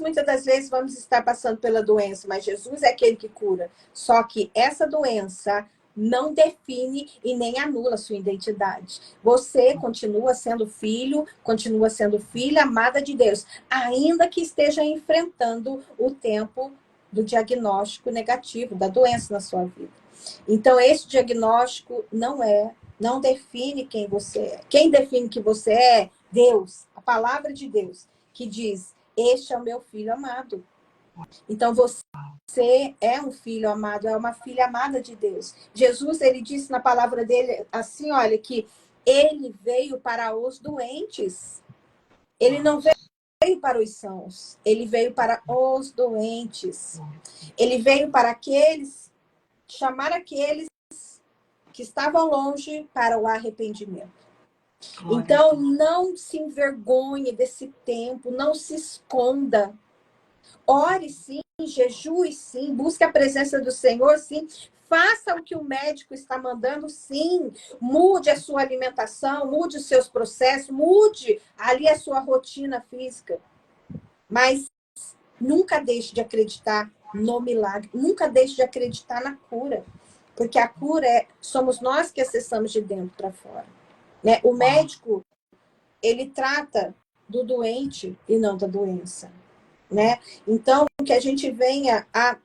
muitas das vezes vamos estar passando pela doença, mas Jesus é aquele que cura. Só que essa doença não define e nem anula a sua identidade. Você continua sendo filho, continua sendo filha amada de Deus, ainda que esteja enfrentando o tempo do diagnóstico negativo, da doença na sua vida. Então, esse diagnóstico não define quem você é. Quem define que você é? Deus, a palavra de Deus, que diz: este é o meu filho amado. Então, você é um filho amado, é uma filha amada de Deus. Jesus, ele disse na palavra dele assim, olha, que Ele veio para os doentes. Ele não veio para os sãos. Ele veio para os doentes. Ele veio para aqueles, chamar aqueles que estavam longe para o arrependimento. Então, não se envergonhe desse tempo, não se esconda. Ore sim, jejue sim, busque a presença do Senhor sim. Faça o que o médico está mandando, sim. Mude a sua alimentação, mude os seus processos, mude ali a sua rotina física. Mas nunca deixe de acreditar no milagre, nunca deixe de acreditar na cura. Porque a cura somos nós que acessamos de dentro para fora. Né? O médico, ele trata do doente e não da doença. Né? Então, que a gente venha a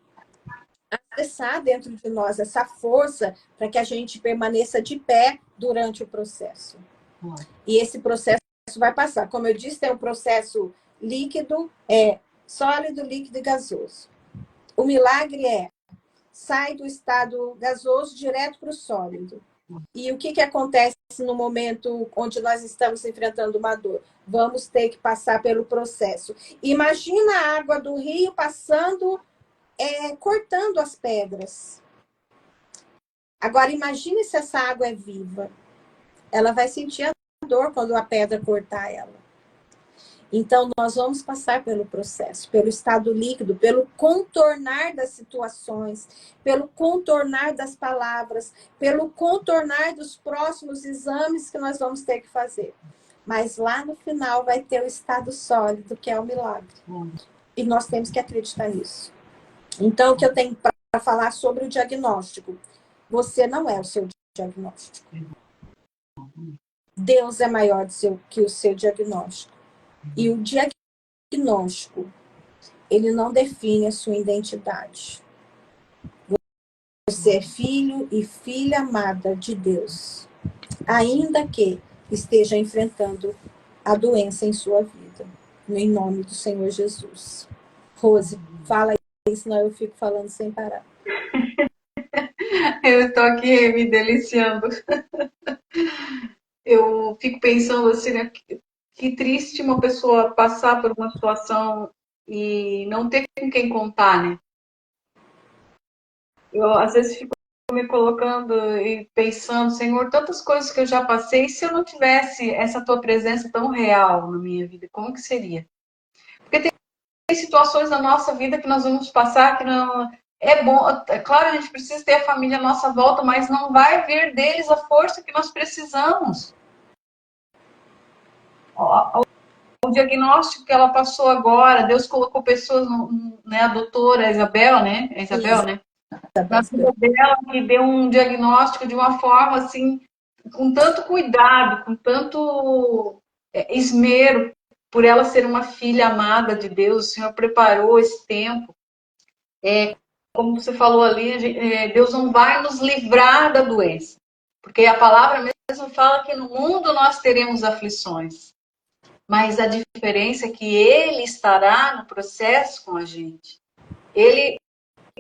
acessar dentro de nós essa força para que a gente permaneça de pé durante o processo. E esse processo vai passar. Como eu disse, tem um processo líquido, sólido, líquido e gasoso. O milagre sai do estado gasoso direto para o sólido. E o que acontece no momento onde nós estamos enfrentando uma dor? Vamos ter que passar pelo processo. Imagina a água do rio passando, cortando as pedras. Agora, imagine se essa água é viva. Ela vai sentir a dor quando a pedra cortar ela. Então, nós vamos passar pelo processo, pelo estado líquido, pelo contornar das situações, pelo contornar das palavras, pelo contornar dos próximos exames que nós vamos ter que fazer. Mas lá no final vai ter o estado sólido, que é o milagre. E nós temos que acreditar nisso. Então, o que eu tenho para falar sobre o diagnóstico? Você não é o seu diagnóstico. Deus é maior que o seu diagnóstico. E o diagnóstico, ele não define a sua identidade. Você é filho e filha amada de Deus, ainda que esteja enfrentando a doença em sua vida. Em nome do Senhor Jesus. Rose, fala aí, senão eu fico falando sem parar. Eu estou aqui me deliciando. Eu fico pensando assim, né? Que triste uma pessoa passar por uma situação e não ter com quem contar, né? Eu, às vezes, fico me colocando e pensando, Senhor, tantas coisas que eu já passei, se eu não tivesse essa tua presença tão real na minha vida, como que seria? Porque tem situações na nossa vida que nós vamos passar que não... É bom, é claro, a gente precisa ter a família à nossa volta, mas não vai vir deles a força que nós precisamos. O diagnóstico que ela passou agora, Deus colocou pessoas, né, a doutora Isabel, né? É Isabel, né? Na vida dela, que deu um diagnóstico de uma forma assim, com tanto cuidado, com tanto esmero, por ela ser uma filha amada de Deus. O Senhor preparou esse tempo. Como você falou ali, Deus não vai nos livrar da doença, porque a palavra mesmo fala que no mundo nós teremos aflições. Mas a diferença é que Ele estará no processo com a gente. Ele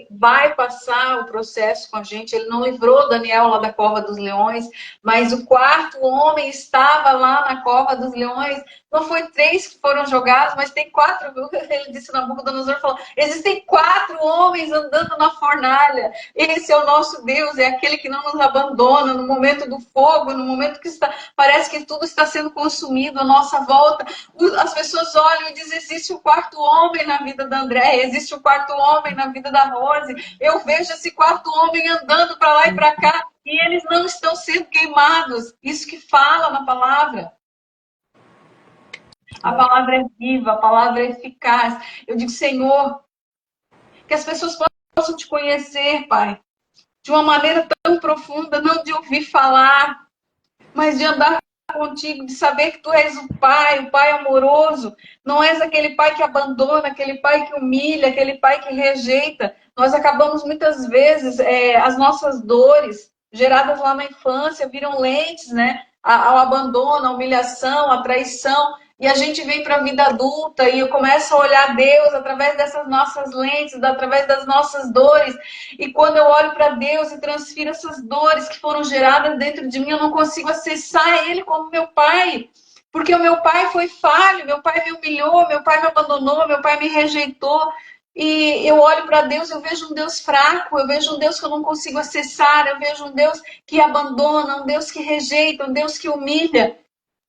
vai passar o processo com a gente. Ele não livrou Daniel lá da cova dos leões, mas o quarto homem estava lá na cova dos leões. Não foi 3 que foram jogados, mas tem 4. Ele disse na Nabucodonosor, falou, existem 4 homens andando na fornalha. Esse é o nosso Deus, é aquele que não nos abandona no momento do fogo, no momento que parece que tudo está sendo consumido à nossa volta. As pessoas olham e dizem, existe o 4º homem na vida da Andréia, existe o 4º homem na vida da Rose. Eu vejo esse 4º homem andando para lá e para cá e eles não estão sendo queimados. Isso que fala na palavra. A palavra é viva, a palavra é eficaz. Eu digo, Senhor, que as pessoas possam te conhecer, Pai, de uma maneira tão profunda, não de ouvir falar, mas de andar contigo, de saber que tu és o Pai amoroso. Não és aquele Pai que abandona, aquele Pai que humilha, aquele Pai que rejeita. Nós acabamos muitas vezes, as nossas dores geradas lá na infância viram lentes, né? Ao abandono, à humilhação, à traição. E a gente vem para a vida adulta e eu começo a olhar Deus através dessas nossas lentes, através das nossas dores. E quando eu olho para Deus e transfiro essas dores que foram geradas dentro de mim, eu não consigo acessar Ele como meu pai. Porque o meu pai foi falho, meu pai me humilhou, meu pai me abandonou, meu pai me rejeitou. E eu olho para Deus, eu vejo um Deus fraco, eu vejo um Deus que eu não consigo acessar, eu vejo um Deus que abandona, um Deus que rejeita, um Deus que humilha.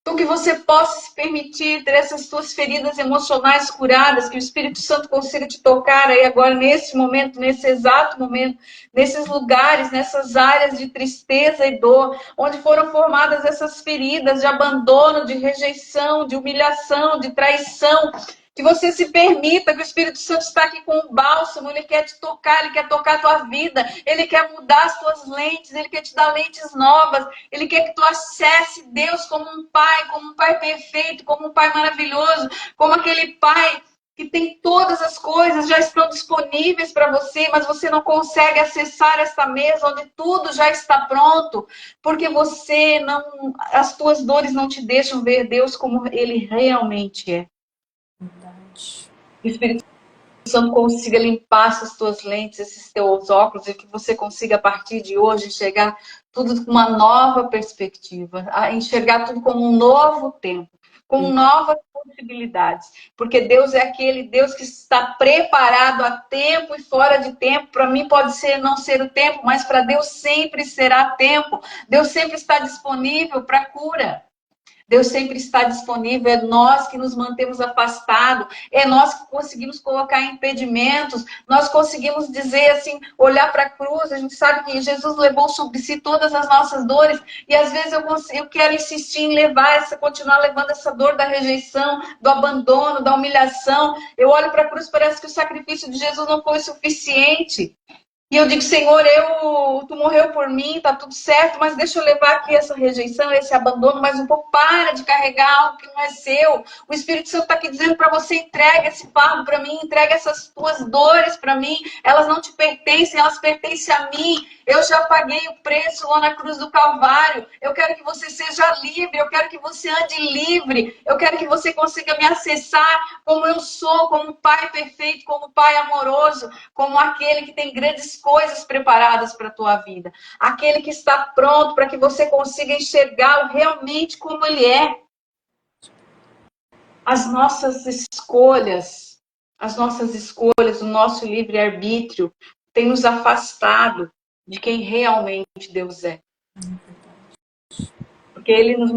Então, que você possa se permitir ter essas suas feridas emocionais curadas, que o Espírito Santo consiga te tocar aí agora, nesse momento, nesse exato momento, nesses lugares, nessas áreas de tristeza e dor, onde foram formadas essas feridas de abandono, de rejeição, de humilhação, de traição. Que você se permita, que o Espírito Santo está aqui com um bálsamo, ele quer te tocar, ele quer tocar a tua vida, ele quer mudar as tuas lentes, ele quer te dar lentes novas, ele quer que tu acesse Deus como um pai perfeito, como um pai maravilhoso, como aquele pai que tem todas as coisas, já estão disponíveis para você, mas você não consegue acessar esta mesa onde tudo já está pronto, porque você não, as tuas dores não te deixam ver Deus como ele realmente é. Que o Espírito Santo consiga limpar essas tuas lentes, esses teus óculos, e que você consiga, a partir de hoje, enxergar tudo com uma nova perspectiva, enxergar tudo como um novo tempo, com novas possibilidades. Porque Deus é aquele Deus que está preparado a tempo e fora de tempo. Para mim pode ser não ser o tempo, mas para Deus sempre será tempo. Deus sempre está disponível para cura. Deus sempre está disponível, é nós que nos mantemos afastados, é nós que conseguimos colocar impedimentos, nós conseguimos dizer assim, olhar para a cruz, a gente sabe que Jesus levou sobre si todas as nossas dores, e às vezes eu quero insistir em continuar levando essa dor da rejeição, do abandono, da humilhação. Eu olho para a cruz, parece que o sacrifício de Jesus não foi suficiente. E eu digo, Senhor, tu morreu por mim, tá tudo certo, mas deixa eu levar aqui essa rejeição, esse abandono mais um pouco. Para de carregar algo que não é seu. O Espírito Santo está aqui dizendo para você, entrega esse fardo para mim, entrega essas tuas dores para mim. Elas não te pertencem, elas pertencem a mim. Eu já paguei o preço lá na cruz do Calvário. Eu quero que você seja livre, eu quero que você ande livre. Eu quero que você consiga me acessar como eu sou, como um pai perfeito, como um pai amoroso, como aquele que tem grandes coisas preparadas para a tua vida. Aquele que está pronto para que você consiga enxergá-lo realmente como ele é. As nossas escolhas, o nosso livre-arbítrio tem nos afastado de quem realmente Deus é. Porque ele nos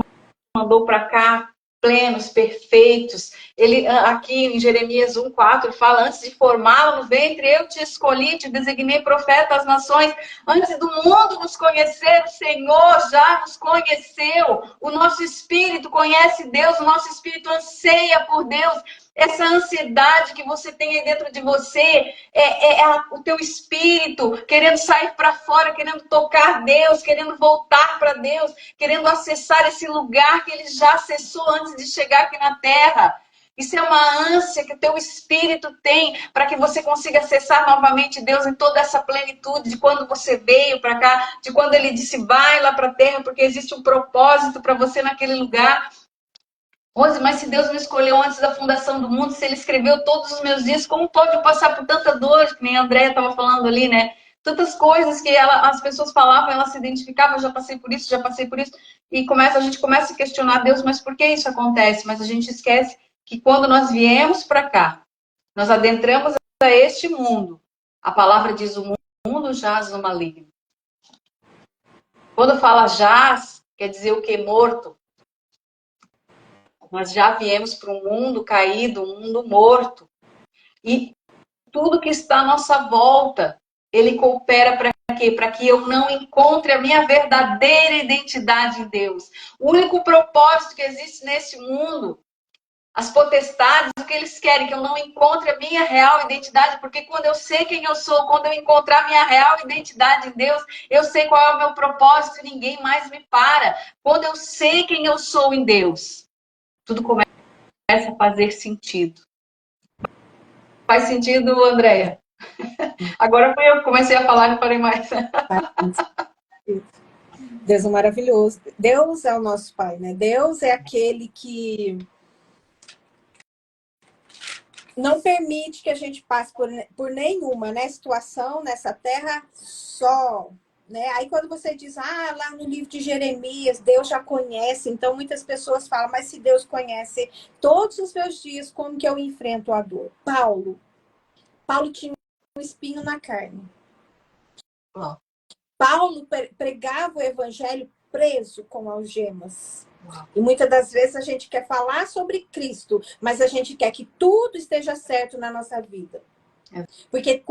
mandou para cá plenos, perfeitos. Ele, aqui em Jeremias 1,4, fala, antes de formá-lo no ventre, eu te escolhi, te designei profeta às nações. Antes do mundo nos conhecer, o Senhor já nos conheceu. O nosso espírito conhece Deus, o nosso espírito anseia por Deus. Essa ansiedade que você tem aí dentro de você o teu espírito querendo sair para fora, querendo tocar Deus, querendo voltar para Deus, querendo acessar esse lugar que ele já acessou antes de chegar aqui na Terra. Isso é uma ânsia que o teu espírito tem para que você consiga acessar novamente Deus em toda essa plenitude de quando você veio para cá, de quando ele disse vai lá para a Terra, porque existe um propósito para você naquele lugar. Rose, mas se Deus me escolheu antes da fundação do mundo, se Ele escreveu todos os meus dias, como pode eu passar por tanta dor, que nem a Andréia estava falando ali, né? Tantas coisas que as pessoas falavam, ela se identificava, já passei por isso, e a gente começa a questionar Deus, mas por que isso acontece? Mas a gente esquece que quando nós viemos para cá, nós adentramos a este mundo, a palavra diz, o mundo jaz no maligno. Quando fala jaz, quer dizer o que? Morto. Nós já viemos para um mundo caído, um mundo morto. E tudo que está à nossa volta, ele coopera para quê? Para que eu não encontre a minha verdadeira identidade em Deus. O único propósito que existe nesse mundo, as potestades, o que eles querem? Que eu não encontre a minha real identidade, porque quando eu sei quem eu sou, quando eu encontrar a minha real identidade em Deus, eu sei qual é o meu propósito e ninguém mais me para. Quando eu sei quem eu sou em Deus, tudo começa a fazer sentido. Faz sentido, Andréia? Agora foi eu que comecei a falar e não parei mais. Deus é maravilhoso. Deus é o nosso Pai, né? Deus é aquele que não permite que a gente passe por nenhuma, né, situação nessa terra só. Né? Aí quando você diz, lá no livro de Jeremias, Deus já conhece, então muitas pessoas falam, mas se Deus conhece todos os meus dias, como que eu enfrento a dor? Paulo tinha um espinho na carne. Uau. Paulo pregava o evangelho preso com algemas. Uau. E muitas das vezes a gente quer falar sobre Cristo, mas a gente quer que tudo esteja certo na nossa vida. Porque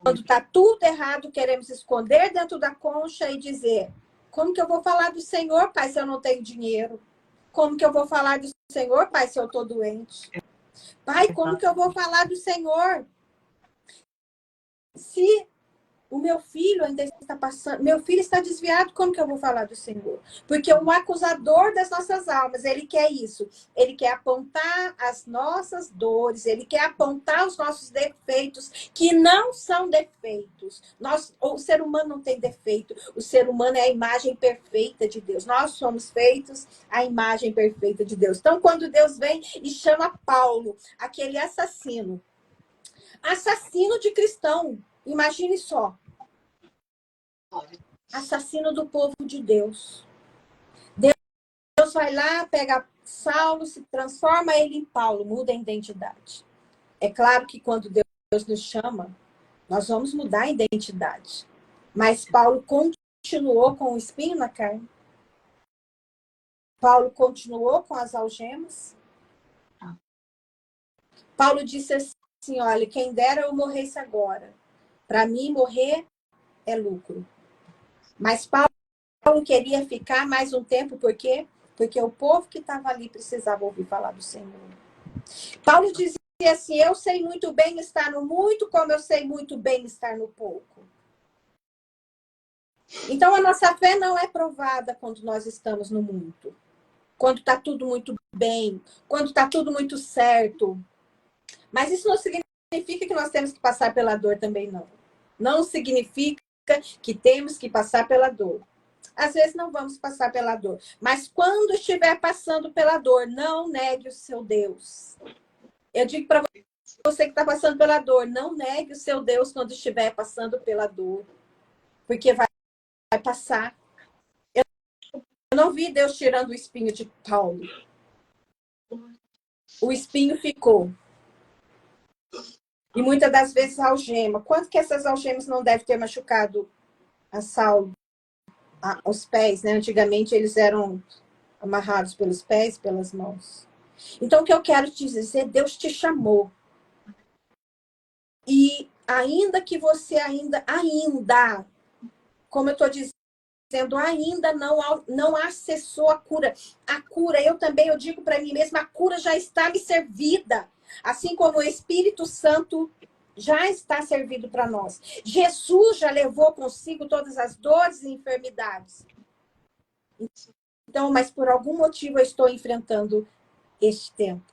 quando está tudo errado, queremos esconder dentro da concha e dizer, como que eu vou falar do Senhor, pai, se eu não tenho dinheiro? Como que eu vou falar do Senhor, pai, se eu estou doente? Pai, como que eu vou falar do Senhor se o meu filho ainda está passando, meu filho está desviado, como que eu vou falar do Senhor? Porque o acusador das nossas almas, ele quer isso. Ele quer apontar as nossas dores, ele quer apontar os nossos defeitos, que não são defeitos. O ser humano não tem defeito. O ser humano é a imagem perfeita de Deus. Nós somos feitos à imagem perfeita de Deus. Então, quando Deus vem e chama Paulo, aquele assassino de cristão, imagine só. Assassino do povo de Deus. Deus vai lá, pega Saulo, se transforma ele em Paulo, muda a identidade. É claro que quando Deus nos chama, nós vamos mudar a identidade. Mas Paulo continuou com o espinho na carne. Paulo continuou com as algemas. Paulo disse assim, olha, quem dera eu morresse agora. Para mim, morrer é lucro. Mas Paulo queria ficar mais um tempo, por quê? Porque o povo que estava ali precisava ouvir falar do Senhor. Paulo dizia assim, eu sei muito bem estar no muito, como eu sei muito bem estar no pouco. Então, a nossa fé não é provada quando nós estamos no muito. Quando está tudo muito bem, quando está tudo muito certo. Mas isso não significa que nós temos que passar pela dor também, não. Não significa que temos que passar pela dor. Às vezes não vamos passar pela dor. Mas quando estiver passando pela dor, não negue o seu Deus. Eu digo para você que está passando pela dor, não negue o seu Deus quando estiver passando pela dor. Porque vai passar. Eu não vi Deus tirando o espinho de Paulo. O espinho ficou. E muitas das vezes a algema. Quanto que essas algemas não devem ter machucado a Saulo? Os pés, né? Antigamente eles eram amarrados pelos pés, pelas mãos. Então, o que eu quero te dizer, Deus te chamou. E ainda que você como eu estou dizendo, ainda não acessou a cura. A cura, eu digo para mim mesma, a cura já está me servida. Assim como o Espírito Santo já está servido para nós. Jesus já levou consigo todas as dores e enfermidades. Então, mas por algum motivo eu estou enfrentando este tempo.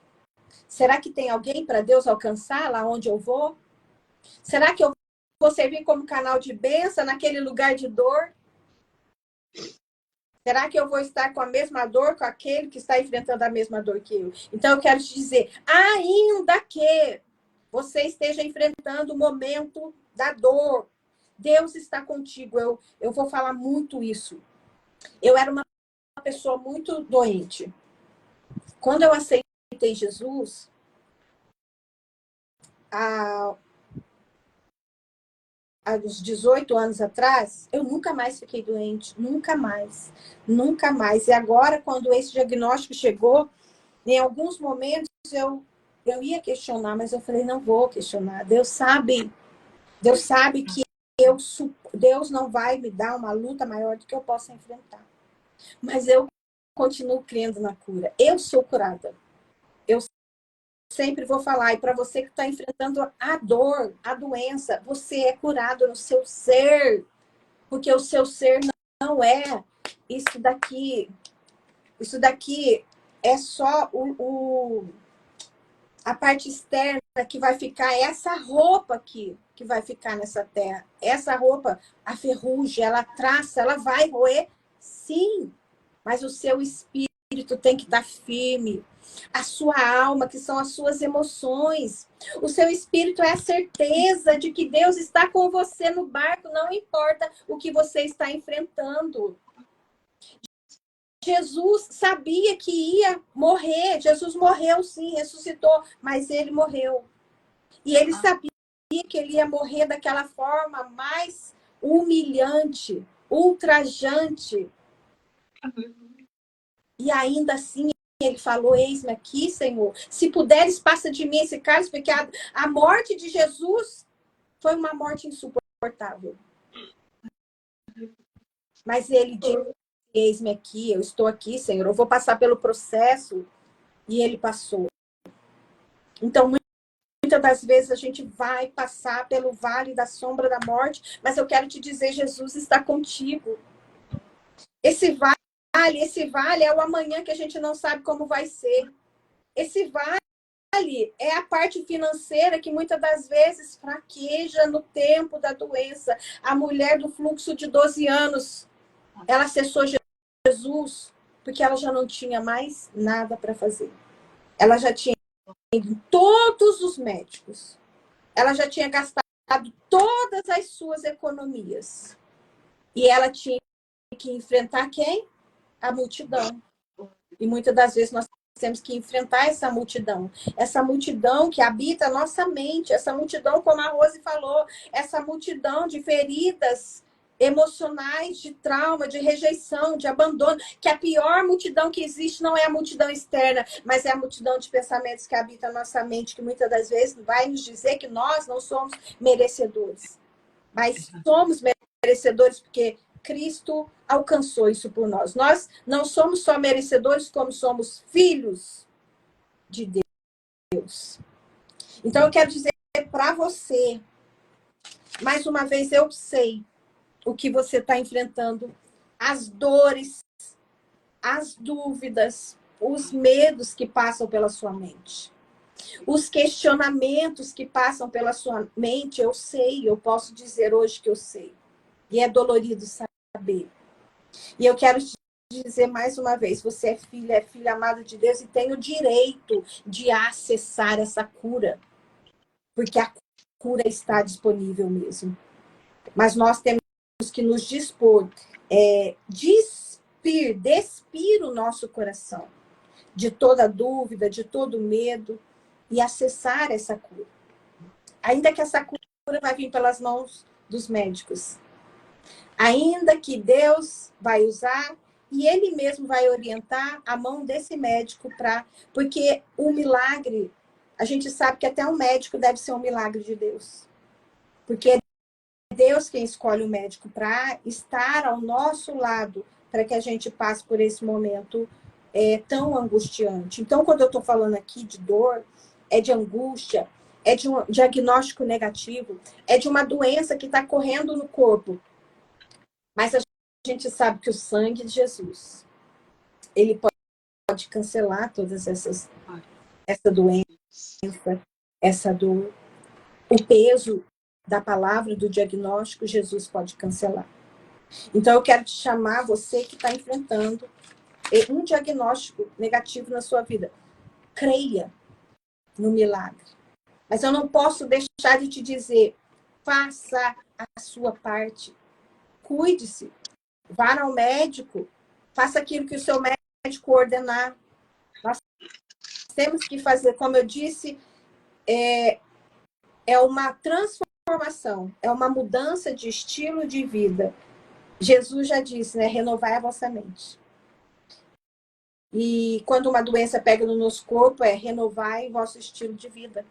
Será que tem alguém para Deus alcançar lá onde eu vou? Será que eu vou servir como canal de bênção naquele lugar de dor? Será que eu vou estar com a mesma dor com aquele que está enfrentando a mesma dor que eu? Então, eu quero te dizer, ainda que você esteja enfrentando o momento da dor, Deus está contigo. Eu vou falar muito isso. Eu era uma pessoa muito doente. Quando eu aceitei Jesus, há uns 18 anos atrás, eu nunca mais fiquei doente. Nunca mais. Nunca mais. E agora, quando esse diagnóstico chegou, em alguns momentos eu ia questionar, mas eu falei, não vou questionar. Deus sabe que Deus não vai me dar uma luta maior do que eu possa enfrentar. Mas eu continuo crendo na cura. Eu sou curada. Eu sempre vou falar. E para você que está enfrentando a dor, a doença, você é curado no seu ser. Porque o seu ser não é isso daqui. Isso daqui é só a parte externa que vai ficar, essa roupa aqui que vai ficar nessa terra. Essa roupa, a ferrugem, ela traça, ela vai roer, sim. Mas o seu espírito tem que estar firme. A sua alma, que são as suas emoções. O seu espírito é a certeza de que Deus está com você no barco, não importa o que você está enfrentando. Jesus sabia que ia morrer. Jesus morreu, sim, ressuscitou, mas ele morreu. E ele sabia que ele ia morrer daquela forma mais humilhante, ultrajante. E ainda assim ele falou: eis-me aqui, Senhor. Se puderes, passa de mim esse cálice, porque a morte de Jesus foi uma morte insuportável. Mas ele disse: eis-me aqui, eu estou aqui, Senhor. Eu vou passar pelo processo. E ele passou. Então, muitas das vezes a gente vai passar pelo vale da sombra da morte, mas eu quero te dizer, Jesus está contigo. Esse vale é o amanhã que a gente não sabe como vai ser. Esse vale é a parte financeira que muitas das vezes fraqueja no tempo da doença. A mulher do fluxo de 12 anos, ela acessou Jesus porque ela já não tinha mais nada para fazer. Ela já tinha ido em todos os médicos. Ela já tinha gastado todas as suas economias. E ela tinha que enfrentar quem? A multidão. E muitas das vezes nós temos que enfrentar essa multidão que habita a nossa mente, essa multidão, como a Rose falou, essa multidão de feridas emocionais, de trauma, de rejeição, de abandono, que a pior multidão que existe não é a multidão externa, mas é a multidão de pensamentos que habita a nossa mente, que muitas das vezes vai nos dizer que nós não somos merecedores. Mas somos merecedores porque Cristo alcançou isso por nós. Nós não somos só merecedores, como somos filhos de Deus. Então, eu quero dizer para você, mais uma vez, eu sei o que você está enfrentando, as dores, as dúvidas, os medos que passam pela sua mente. Os questionamentos que passam pela sua mente, eu sei, eu posso dizer hoje que eu sei. E é dolorido saber. E eu quero te dizer mais uma vez, você é filha amada de Deus e tem o direito de acessar essa cura. Porque a cura está disponível mesmo. Mas nós temos que nos dispor, despir o nosso coração de toda dúvida, de todo medo e acessar essa cura. Ainda que essa cura vai vir pelas mãos dos médicos. Ainda que Deus vai usar e Ele mesmo vai orientar a mão desse médico porque o milagre, a gente sabe que até um médico deve ser um milagre de Deus. Porque é Deus quem escolhe o médico para estar ao nosso lado, para que a gente passe por esse momento tão angustiante. Então, quando eu estou falando aqui de dor, é de angústia, é de um diagnóstico negativo, é de uma doença que está correndo no corpo. Mas a gente sabe que o sangue de Jesus, ele pode cancelar todas essa doença, essa dor. O peso da palavra, do diagnóstico, Jesus pode cancelar. Então, eu quero te chamar, você que está enfrentando um diagnóstico negativo na sua vida. Creia no milagre. Mas eu não posso deixar de te dizer, faça a sua parte. Cuide-se. Vá ao médico. Faça aquilo que o seu médico ordenar. Nós temos que fazer, como eu disse, é uma transformação, é uma mudança de estilo de vida. Jesus já disse, né? Renovai a vossa mente. E quando uma doença pega no nosso corpo, renovai o vosso estilo de vida.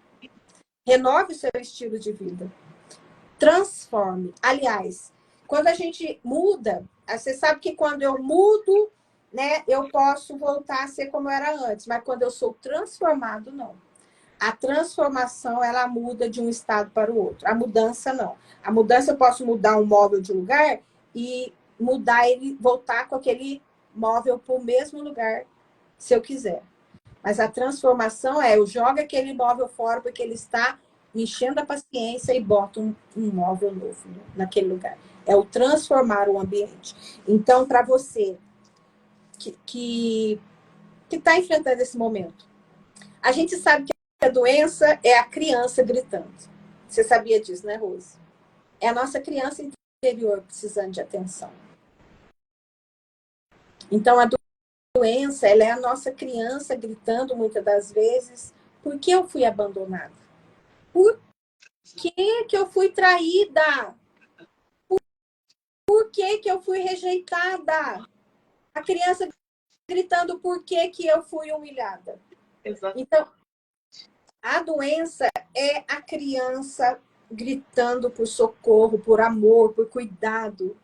Renove o seu estilo de vida. Transforme. Aliás, quando a gente muda, você sabe que quando eu mudo, né, eu posso voltar a ser como eu era antes. Mas quando eu sou transformado, não. A transformação, ela muda de um estado para o outro. A mudança, não. A mudança, eu posso mudar um móvel de lugar e mudar ele, voltar com aquele móvel para o mesmo lugar, se eu quiser. Mas a transformação eu jogo aquele móvel fora porque ele está me enchendo a paciência e boto um móvel novo naquele lugar. É o transformar o ambiente. Então, para você que que está enfrentando esse momento. A gente sabe que a doença é a criança gritando. Você sabia disso, né, Rose? É a nossa criança interior precisando de atenção. Então, a doença, ela é a nossa criança gritando muitas das vezes, por que eu fui abandonada? Por que eu fui traída? Por que eu fui rejeitada? A criança gritando por que eu fui humilhada. Exato. Então, a doença é a criança gritando por socorro, por amor, por cuidado.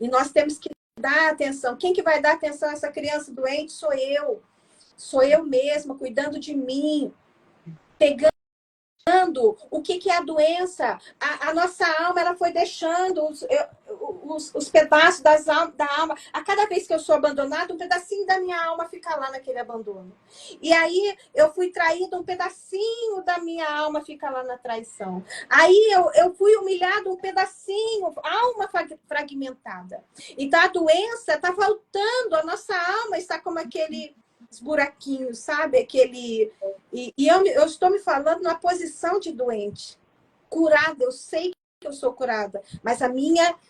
E nós temos que dar atenção. Quem que vai dar atenção a essa criança doente? Sou eu. Sou eu mesma, cuidando de mim, pegando o que é a doença. A nossa alma, ela foi deixando os pedaços da alma. A cada vez que eu sou abandonada, um pedacinho da minha alma fica lá naquele abandono. E aí eu fui traída, um pedacinho da minha alma fica lá na traição. Aí eu fui humilhada, um pedacinho, alma fragmentada. Então a doença está faltando, a nossa alma está como aquele buraquinhos, sabe? Aquele... E eu estou me falando na posição de doente. Curada, eu sei que eu sou curada, mas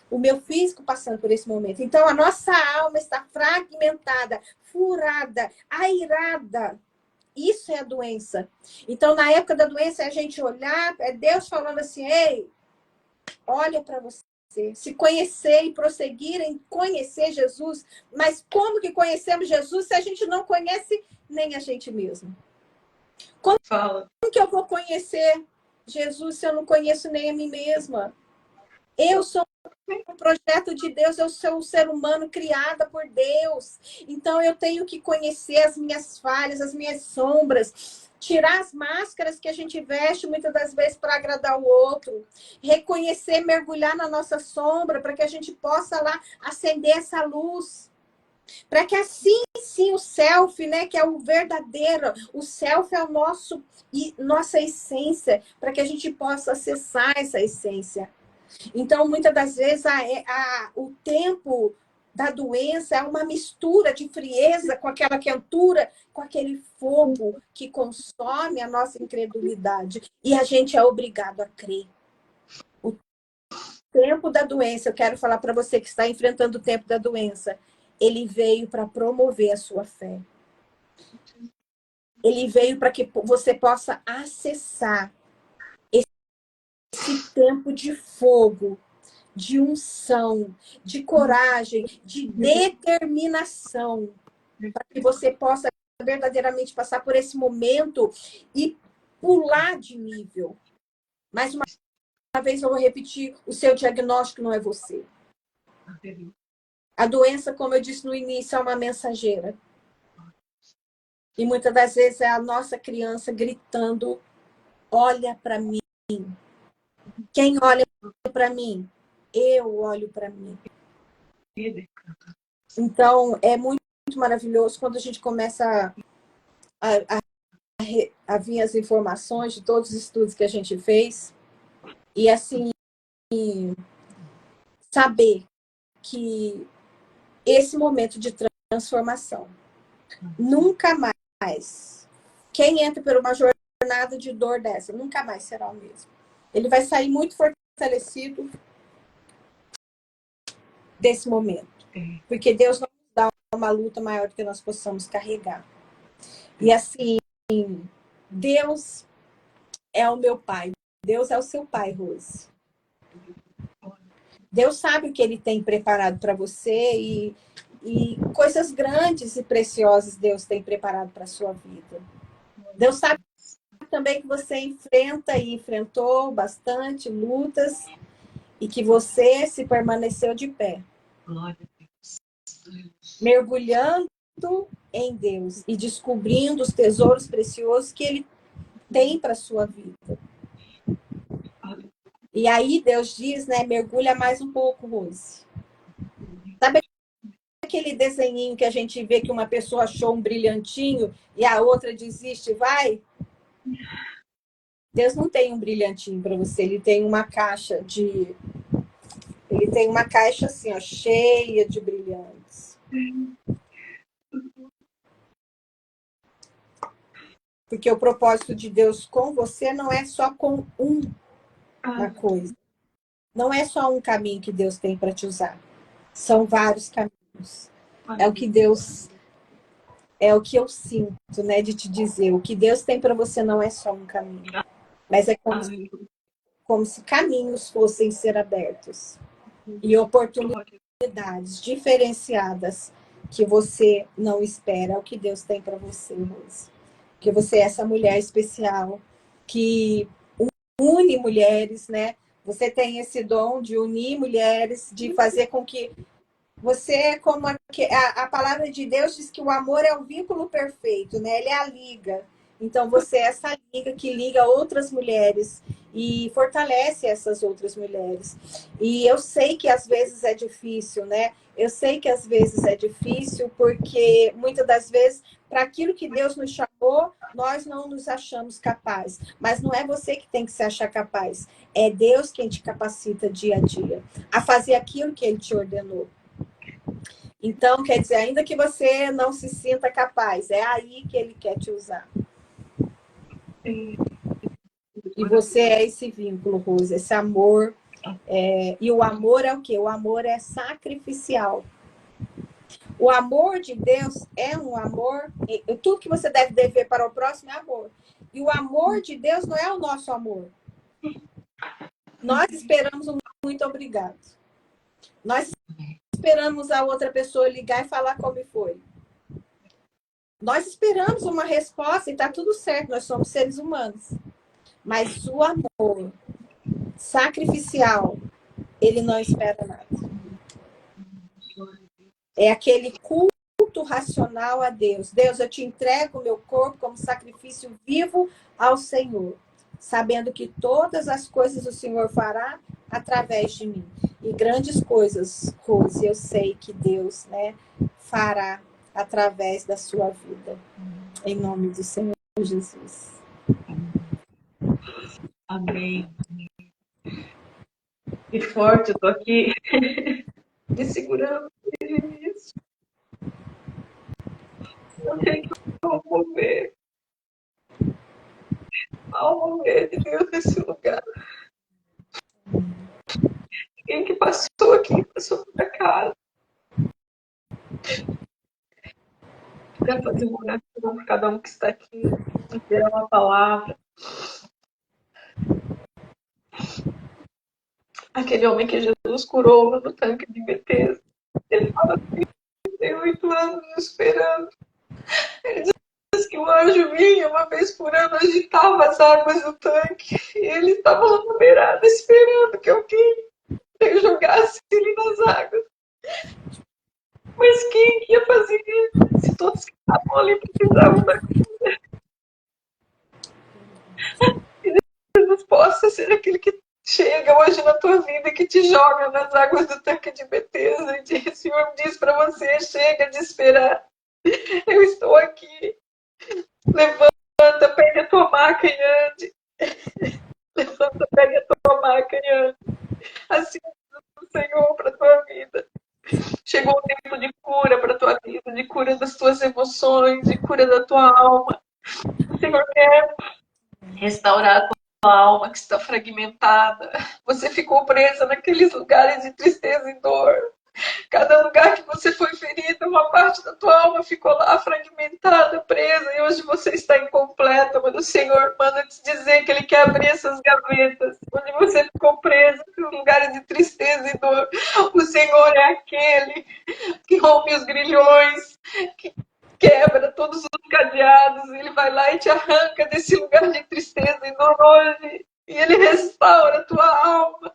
o meu físico passando por esse momento. Então, a nossa alma está fragmentada, furada, airada. Isso é a doença. Então, na época da doença, é a gente olhar, é Deus falando assim, ei, olha para você. Se conhecer e prosseguir em conhecer Jesus. Mas como que conhecemos Jesus se a gente não conhece nem a gente mesmo? Como que eu vou conhecer Jesus se eu não conheço nem a mim mesma? Eu sou um projeto de Deus, eu sou um ser humano criada por Deus. Então eu tenho que conhecer as minhas falhas, as minhas sombras, tirar as máscaras que a gente veste muitas das vezes para agradar o outro, reconhecer, mergulhar na nossa sombra para que a gente possa lá acender essa luz. Para que assim sim o self, né, que é o verdadeiro, o self é o nossa essência, para que a gente possa acessar essa essência. Então, muitas das vezes, o tempo da doença é uma mistura de frieza com aquela quentura, com aquele fogo que consome a nossa incredulidade. E a gente é obrigado a crer. O tempo da doença, eu quero falar para você que está enfrentando o tempo da doença, ele veio para promover a sua fé. Ele veio para que você possa acessar esse tempo de fogo, de unção, de coragem, de determinação, para que você possa verdadeiramente passar por esse momento e pular de nível. Mais uma vez eu vou repetir, o seu diagnóstico não é você. A doença, como eu disse no início, é uma mensageira. E muitas das vezes é a nossa criança gritando, olha para mim. Quem olha para mim? Eu olho para mim. Então, é muito maravilhoso quando a gente começa a vir as informações de todos os estudos que a gente fez. E, assim, saber que esse momento de transformação, nunca mais, quem entra por uma jornada de dor dessa, nunca mais será o mesmo. Ele vai sair muito fortalecido desse momento. Porque Deus não nos dá uma luta maior do que nós possamos carregar. E assim, Deus é o meu pai. Deus é o seu pai, Rose. Deus sabe o que ele tem preparado para você e coisas grandes e preciosas Deus tem preparado para a sua vida. Deus sabe também que você enfrenta e enfrentou bastante lutas e que você se permaneceu de pé. Mergulhando em Deus e descobrindo os tesouros preciosos que ele tem para a sua vida. E aí Deus diz, né, mergulha mais um pouco, Rose. Sabe aquele desenhinho que a gente vê que uma pessoa achou um brilhantinho e a outra desiste, vai? Deus não tem um brilhantinho para você, ele tem uma caixa assim, ó, cheia de brilhantes. Porque o propósito de Deus com você não é só com uma coisa. Não é só um caminho que Deus tem para te usar. São vários caminhos. É o que Deus... É o que eu sinto, né, de te dizer. O que Deus tem para você não é só um caminho. Mas é como se caminhos fossem ser abertos. E oportunidades diferenciadas que você não espera. É o que Deus tem para você, Rose. Porque você é essa mulher especial que une mulheres, né? Você tem esse dom de unir mulheres, de fazer com que você é como a palavra de Deus diz que o amor é o vínculo perfeito, né? Ele é a liga. Então você é essa liga que liga outras mulheres e fortalece essas outras mulheres. E eu sei que às vezes é difícil, né? Eu sei que às vezes é difícil porque muitas das vezes para aquilo que Deus nos chamou, nós não nos achamos capazes. Mas não é você que tem que se achar capaz. É Deus quem te capacita dia a dia a fazer aquilo que Ele te ordenou. Então, quer dizer, ainda que você não se sinta capaz, é aí que Ele quer te usar. E você é esse vínculo, Rose, esse amor. E o amor é o quê? O amor é sacrificial. O amor de Deus é um amor... Tudo que você deve dever para o próximo é amor. E o amor de Deus não é o nosso amor. Nós esperamos um muito obrigado. Nós esperamos a outra pessoa ligar e falar como foi. Nós esperamos uma resposta e está tudo certo, nós somos seres humanos. Mas o amor sacrificial, ele não espera nada. É aquele culto racional a Deus. Deus, eu te entrego o meu corpo como sacrifício vivo ao Senhor, sabendo que todas as coisas o Senhor fará através de mim. E grandes coisas, Rose, eu sei que Deus, né, fará através da sua vida. Em nome do Senhor Jesus. Amém. Que forte, eu tô aqui me segurando. Isso. Não tem como mover. Ao mover de Deus nesse lugar. Quem que passou aqui, passou por casa. Quero fazer uma oração por cada um que está aqui. Ter uma palavra. Aquele homem que Jesus curou lá no tanque de Betesda. Ele fala assim, tem 8 anos esperando. Ele diz que o anjo vinha uma vez por ano, agitava as águas do tanque. E ele estava lá na beirada esperando que alguém jogasse ele nas águas. Mas quem ia fazer isso? Se todos que estavam ali precisavam da cura. Que Jesus possa ser aquele que chega hoje na tua vida, que te joga nas águas do tanque de Betesda e diz, o Senhor diz para você, chega de esperar. Eu estou aqui. Levanta, pegue a tua maca e ande. Levanta, pegue a tua maca e ande. Assim diz o Senhor para a tua vida. Chegou o tempo de cura para a tua vida, de cura das tuas emoções, de cura da tua alma. O Senhor quer restaurar a tua alma que está fragmentada. Você ficou presa naqueles lugares de tristeza e dor. Cada lugar que você foi ferida, uma parte da tua alma ficou lá fragmentada, presa, e hoje você está incompleta, mas o Senhor manda te dizer que Ele quer abrir essas gavetas, onde você ficou presa, em lugares de tristeza e dor. O Senhor é aquele que rompe os grilhões, que quebra todos os cadeados, Ele vai lá e te arranca desse lugar de tristeza e dor hoje, e Ele restaura a tua alma,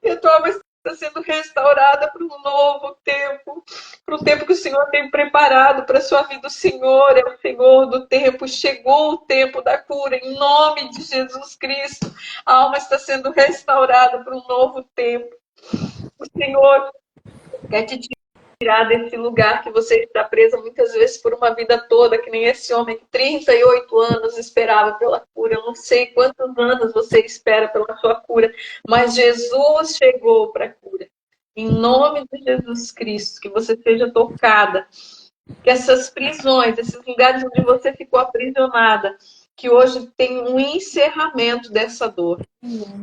e a tua alma está sendo restaurada para um novo tempo, para um tempo que o Senhor tem preparado para a sua vida. O Senhor é o Senhor do tempo, chegou o tempo da cura, em nome de Jesus Cristo. A alma está sendo restaurada para um novo tempo. O Senhor quer te tirar desse lugar que você está presa muitas vezes por uma vida toda, que nem esse homem que 38 anos esperava pela cura. Eu não sei quantos anos você espera pela sua cura, mas Jesus chegou para a cura. Em nome de Jesus Cristo, que você seja tocada que essas prisões, esses lugares onde você ficou aprisionada, que hoje tem um encerramento dessa dor.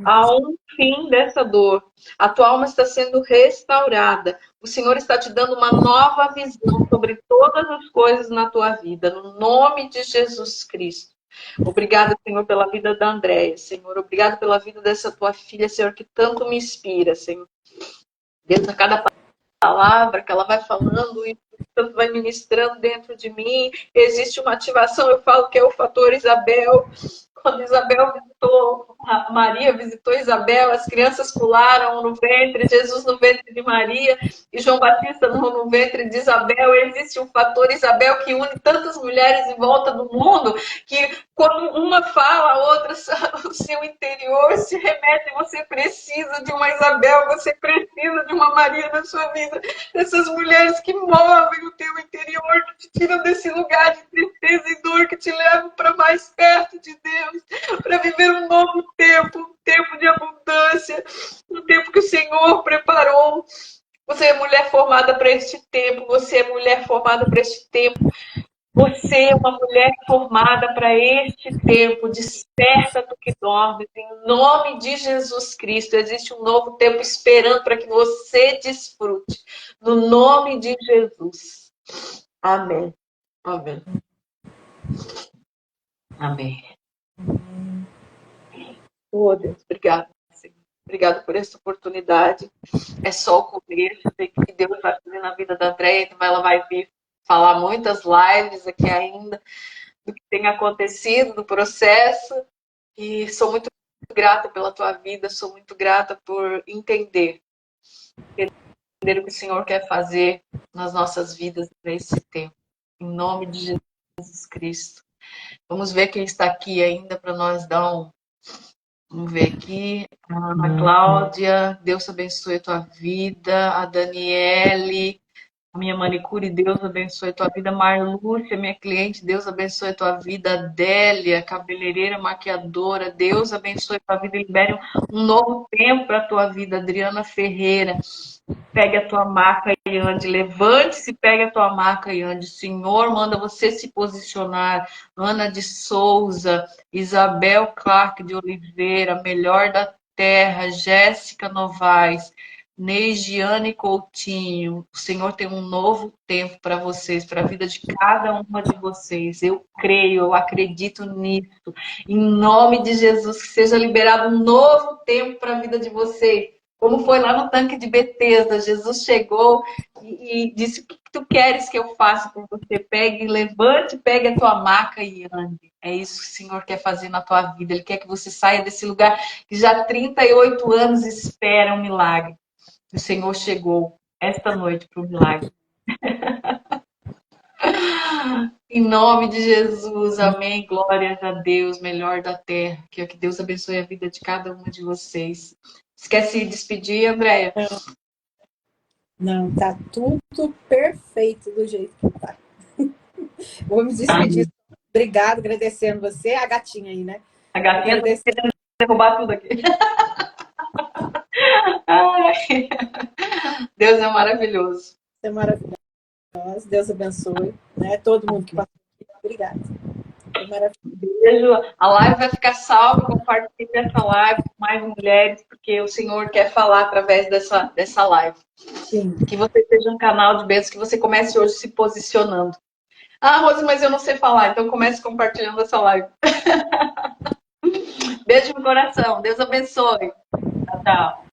Há um fim dessa dor. A tua alma está sendo restaurada. O Senhor está te dando uma nova visão sobre todas as coisas na tua vida, no nome de Jesus Cristo. Obrigada, Senhor, pela vida da Andréia, Senhor. Obrigada pela vida dessa tua filha, Senhor, que tanto me inspira, Senhor. Deus, a cada palavra que ela vai falando e tanto vai ministrando dentro de mim, existe uma ativação, eu falo que é o fator Isabel. Quando Isabel visitou, Maria visitou Isabel, as crianças pularam no ventre, Jesus no ventre de Maria e João Batista no ventre de Isabel. Existe um fator Isabel que une tantas mulheres em volta do mundo, que quando uma fala, a outra, o seu interior se remete. Você precisa de uma Isabel, você precisa de uma Maria na sua vida. Essas mulheres que movem o teu interior, que te tiram desse lugar de tristeza e dor, que te levam para mais perto de Deus, para viver um novo tempo, um tempo de abundância, um tempo que o Senhor preparou. Você é mulher formada para este tempo, você é mulher formada para este tempo. Você é uma mulher formada para este tempo. Desperta tu que dormes. Em nome de Jesus Cristo, existe um novo tempo esperando para que você desfrute. No nome de Jesus. Amém. Amém. Amém. Oh, Deus, obrigada, Senhor. Obrigada por essa oportunidade. É só o começo. Eu sei que Deus vai fazer na vida da Andréia, então ela vai vir falar muitas lives aqui ainda do que tem acontecido, do processo. E sou muito grata pela tua vida, sou muito grata por entender o que o Senhor quer fazer nas nossas vidas nesse tempo. Em nome de Jesus Cristo. Vamos ver quem está aqui ainda para nós dar um. Vamos ver aqui. A Ana Cláudia, Deus abençoe a tua vida. A Daniele, a minha manicure, Deus abençoe a tua vida. Marlúcia, minha cliente, Deus abençoe a tua vida. Adélia, cabeleireira, maquiadora, Deus abençoe a tua vida e libere um novo tempo para a tua vida. Adriana Ferreira, pegue a tua maca e ande. Levante-se, pegue a tua maca e ande. Senhor, manda você se posicionar. Ana de Souza, Isabel Clark de Oliveira, Melhor da Terra, Jéssica Novaes, Neigiane Coutinho. O Senhor tem um novo tempo para vocês, para a vida de cada uma de vocês. Eu creio, eu acredito nisso. Em nome de Jesus, que seja liberado um novo tempo para a vida de vocês. Como foi lá no tanque de Betesda, Jesus chegou e disse: o que tu queres que eu faça com você? Pegue, levante, pegue a tua maca e ande. É isso que o Senhor quer fazer na tua vida. Ele quer que você saia desse lugar que já há 38 anos espera um milagre. O Senhor chegou esta noite para o milagre. Em nome de Jesus, amém. Glórias a Deus, melhor da terra. Que Deus abençoe a vida de cada uma de vocês. Esquece de despedir, Andréia? Não, tá tudo perfeito do jeito que tá. Vou me despedir. Obrigada, agradecendo você. A gatinha aí, né? A gatinha tá querendo derrubar tudo aqui. Ai. Deus é maravilhoso. É maravilhoso. Deus abençoe, né? Todo mundo que passou aqui. Obrigada. É maravilhoso. Beijo. A live vai ficar salva. Compartilhe essa live com mais mulheres, porque o Senhor quer falar através dessa live. Sim. Que você seja um canal de bênçãos, que você comece hoje se posicionando. Ah, Rose, mas eu não sei falar, então comece compartilhando essa live. Beijo no coração. Deus abençoe. Tchau, tchau.